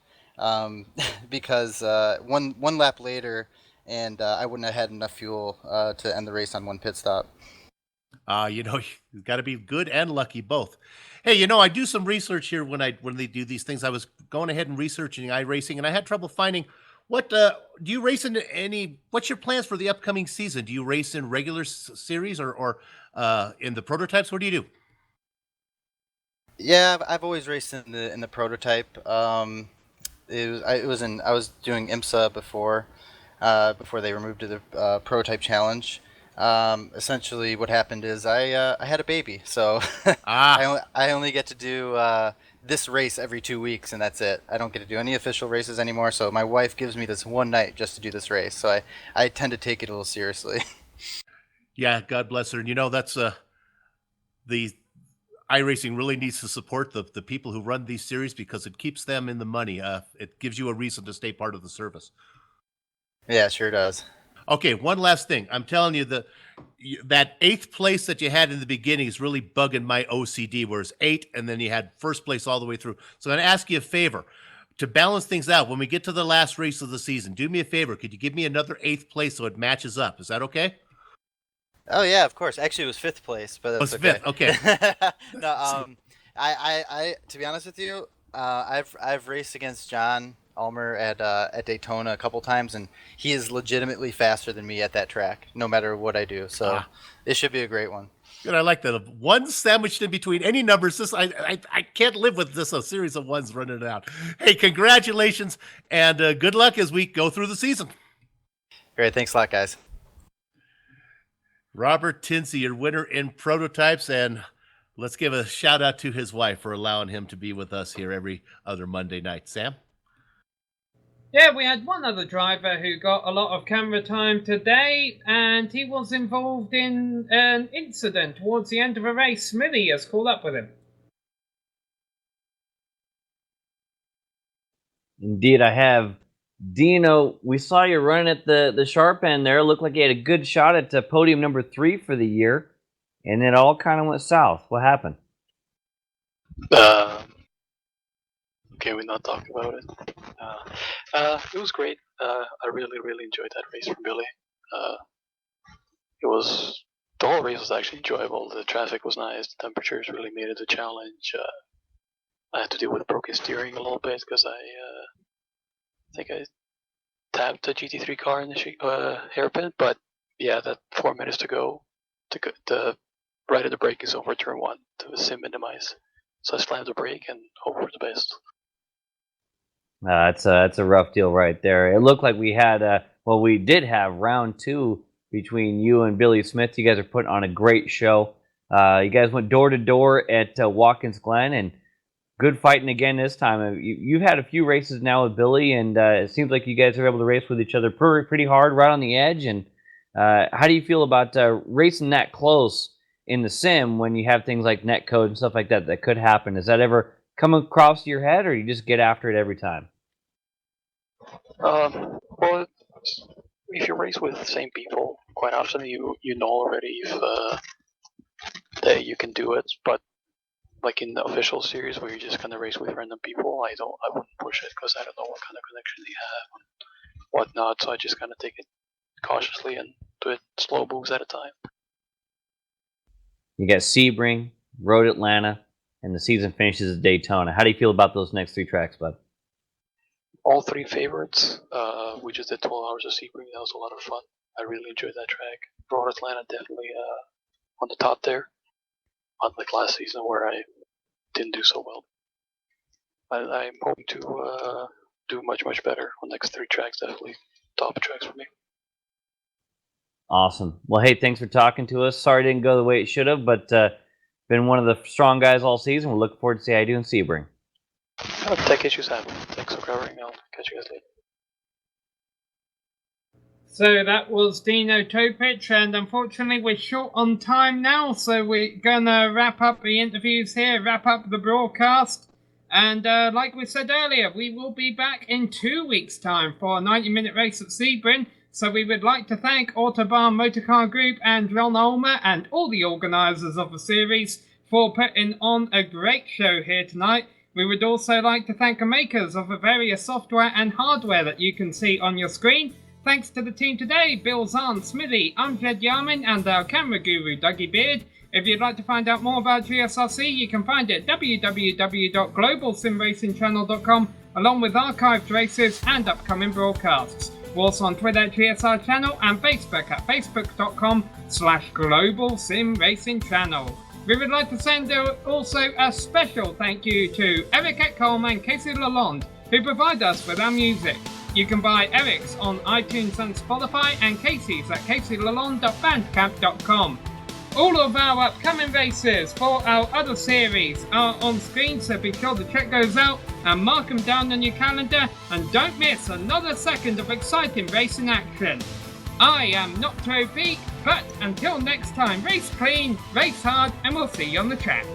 because one lap later, and I wouldn't have had enough fuel to end the race on one pit stop. You've got to be good and lucky both. Hey, I do some research here when they do these things. I was going ahead and researching iRacing, and I had trouble finding what do you race in what's your plans for the upcoming season? Do you race in regular series or in the prototypes? What do you do? Yeah, I've always raced in the prototype. I was doing IMSA before they removed the prototype challenge. Essentially, what happened is I had a baby, so I only get to do this race every 2 weeks, and that's it. I don't get to do any official races anymore, so my wife gives me this one night just to do this race, so I tend to take it a little seriously. Yeah, God bless her. And that's the iRacing really needs to support the people who run these series because it keeps them in the money. It gives you a reason to stay part of the service. Yeah, it sure does. Okay, one last thing. I'm telling you that 8th place that you had in the beginning is really bugging my OCD, where it's 8 and then you had first place all the way through. So I'm going to ask you a favor. To balance things out, when we get to the last race of the season, do me a favor. Could you give me another 8th place so it matches up? Is that okay? Oh, yeah, of course. Actually, it was 5th place, but that's okay. 5th, okay. No, I to be honest with you, I've raced against John Ulmer at Daytona a couple times, and he is legitimately faster than me at that track, no matter what I do. So it should be a great one. Good, I like that. One sandwiched in between any numbers. I can't live with this, a series of ones running it out. Hey, congratulations, and good luck as we go through the season. Great, thanks a lot, guys. Robert Tinsley, your winner in prototypes, and let's give a shout out to his wife for allowing him to be with us here every other Monday night. Sam? Yeah, we had one other driver who got a lot of camera time today, and he was involved in an incident towards the end of a race. Smithy has caught up with him. Indeed, I have. Dino, we saw you running at the sharp end there. Looked like you had a good shot at podium number 3 for the year, and it all kind of went south. What happened? Can we not talk about it? It was great. I really enjoyed that race from Billy. The whole race was actually enjoyable. The traffic was nice. The temperatures really made it a challenge. I had to deal with broken steering a little bit because I think I tapped the GT3 car in the hairpin. But yeah, that 4 minutes to go, the right of the brake is over turn 1 to sim minimize. So I slammed the brake and hope for the best. That's a rough deal right there. It looked like we had, we did have round 2 between you and Billy Smith. You guys are putting on a great show. You guys went door to door at Watkins Glen, and good fighting again this time. You've had a few races now with Billy, and it seems like you guys are able to race with each other pretty hard, right on the edge. And how do you feel about racing that close in the sim when you have things like netcode and stuff like that that could happen? Does that ever come across your head, or you just get after it every time? Well, if you race with the same people, quite often you know already if that you can do it. But like in the official series where you're just gonna race with random people, I wouldn't push it because I don't know what kind of connection they have and whatnot. So I just kind of take it cautiously and do it slow moves at a time. You got Sebring, Road Atlanta, and the season finishes at Daytona. How do you feel about those next 3 tracks, bud? All 3 favorites. We just did 12 hours of Sebring. That was a lot of fun. I really enjoyed that track. Road Atlanta definitely on the top there. Unlike last season where I didn't do so well. I'm hoping to do much better on the next 3 tracks. Definitely top tracks for me. Awesome. Well, hey, thanks for talking to us. Sorry it didn't go the way it should have, but been one of the strong guys all season. We're looking forward to see how you do in Sebring. Tech issues happen. Thanks for covering. I'll catch you guys later. So that was Dino Topic, and unfortunately we're short on time now, so we're gonna wrap up the interviews here, wrap up the broadcast, and like we said earlier, we will be back in 2 weeks' time for a 90-minute race at Sebring. So we would like to thank Autobahn Motorcar Group and Ron Ulmer and all the organisers of the series for putting on a great show here tonight. We would also like to thank the makers of the various software and hardware that you can see on your screen. Thanks to the team today, Bill Zahn, Smithy, Amjad Yamin, and our camera guru, Dougie Beard. If you'd like to find out more about GSRC, you can find it at www.globalsimracingchannel.com, along with archived races and upcoming broadcasts. We're also on Twitter at GSR Channel and Facebook at facebook.com/globalsimracingchannel. We would like to send also a special thank you to Eric at Coleman and Casey Lalonde, who provide us with our music. You can buy Eric's on iTunes and Spotify, and Casey's at caseylalonde.bandcamp.com. All of our upcoming races for our other series are on screen, so be sure to check those out and mark them down on your calendar, and don't miss another second of exciting racing action. I am not Troy Peak, but until next time, race clean, race hard, and we'll see you on the track.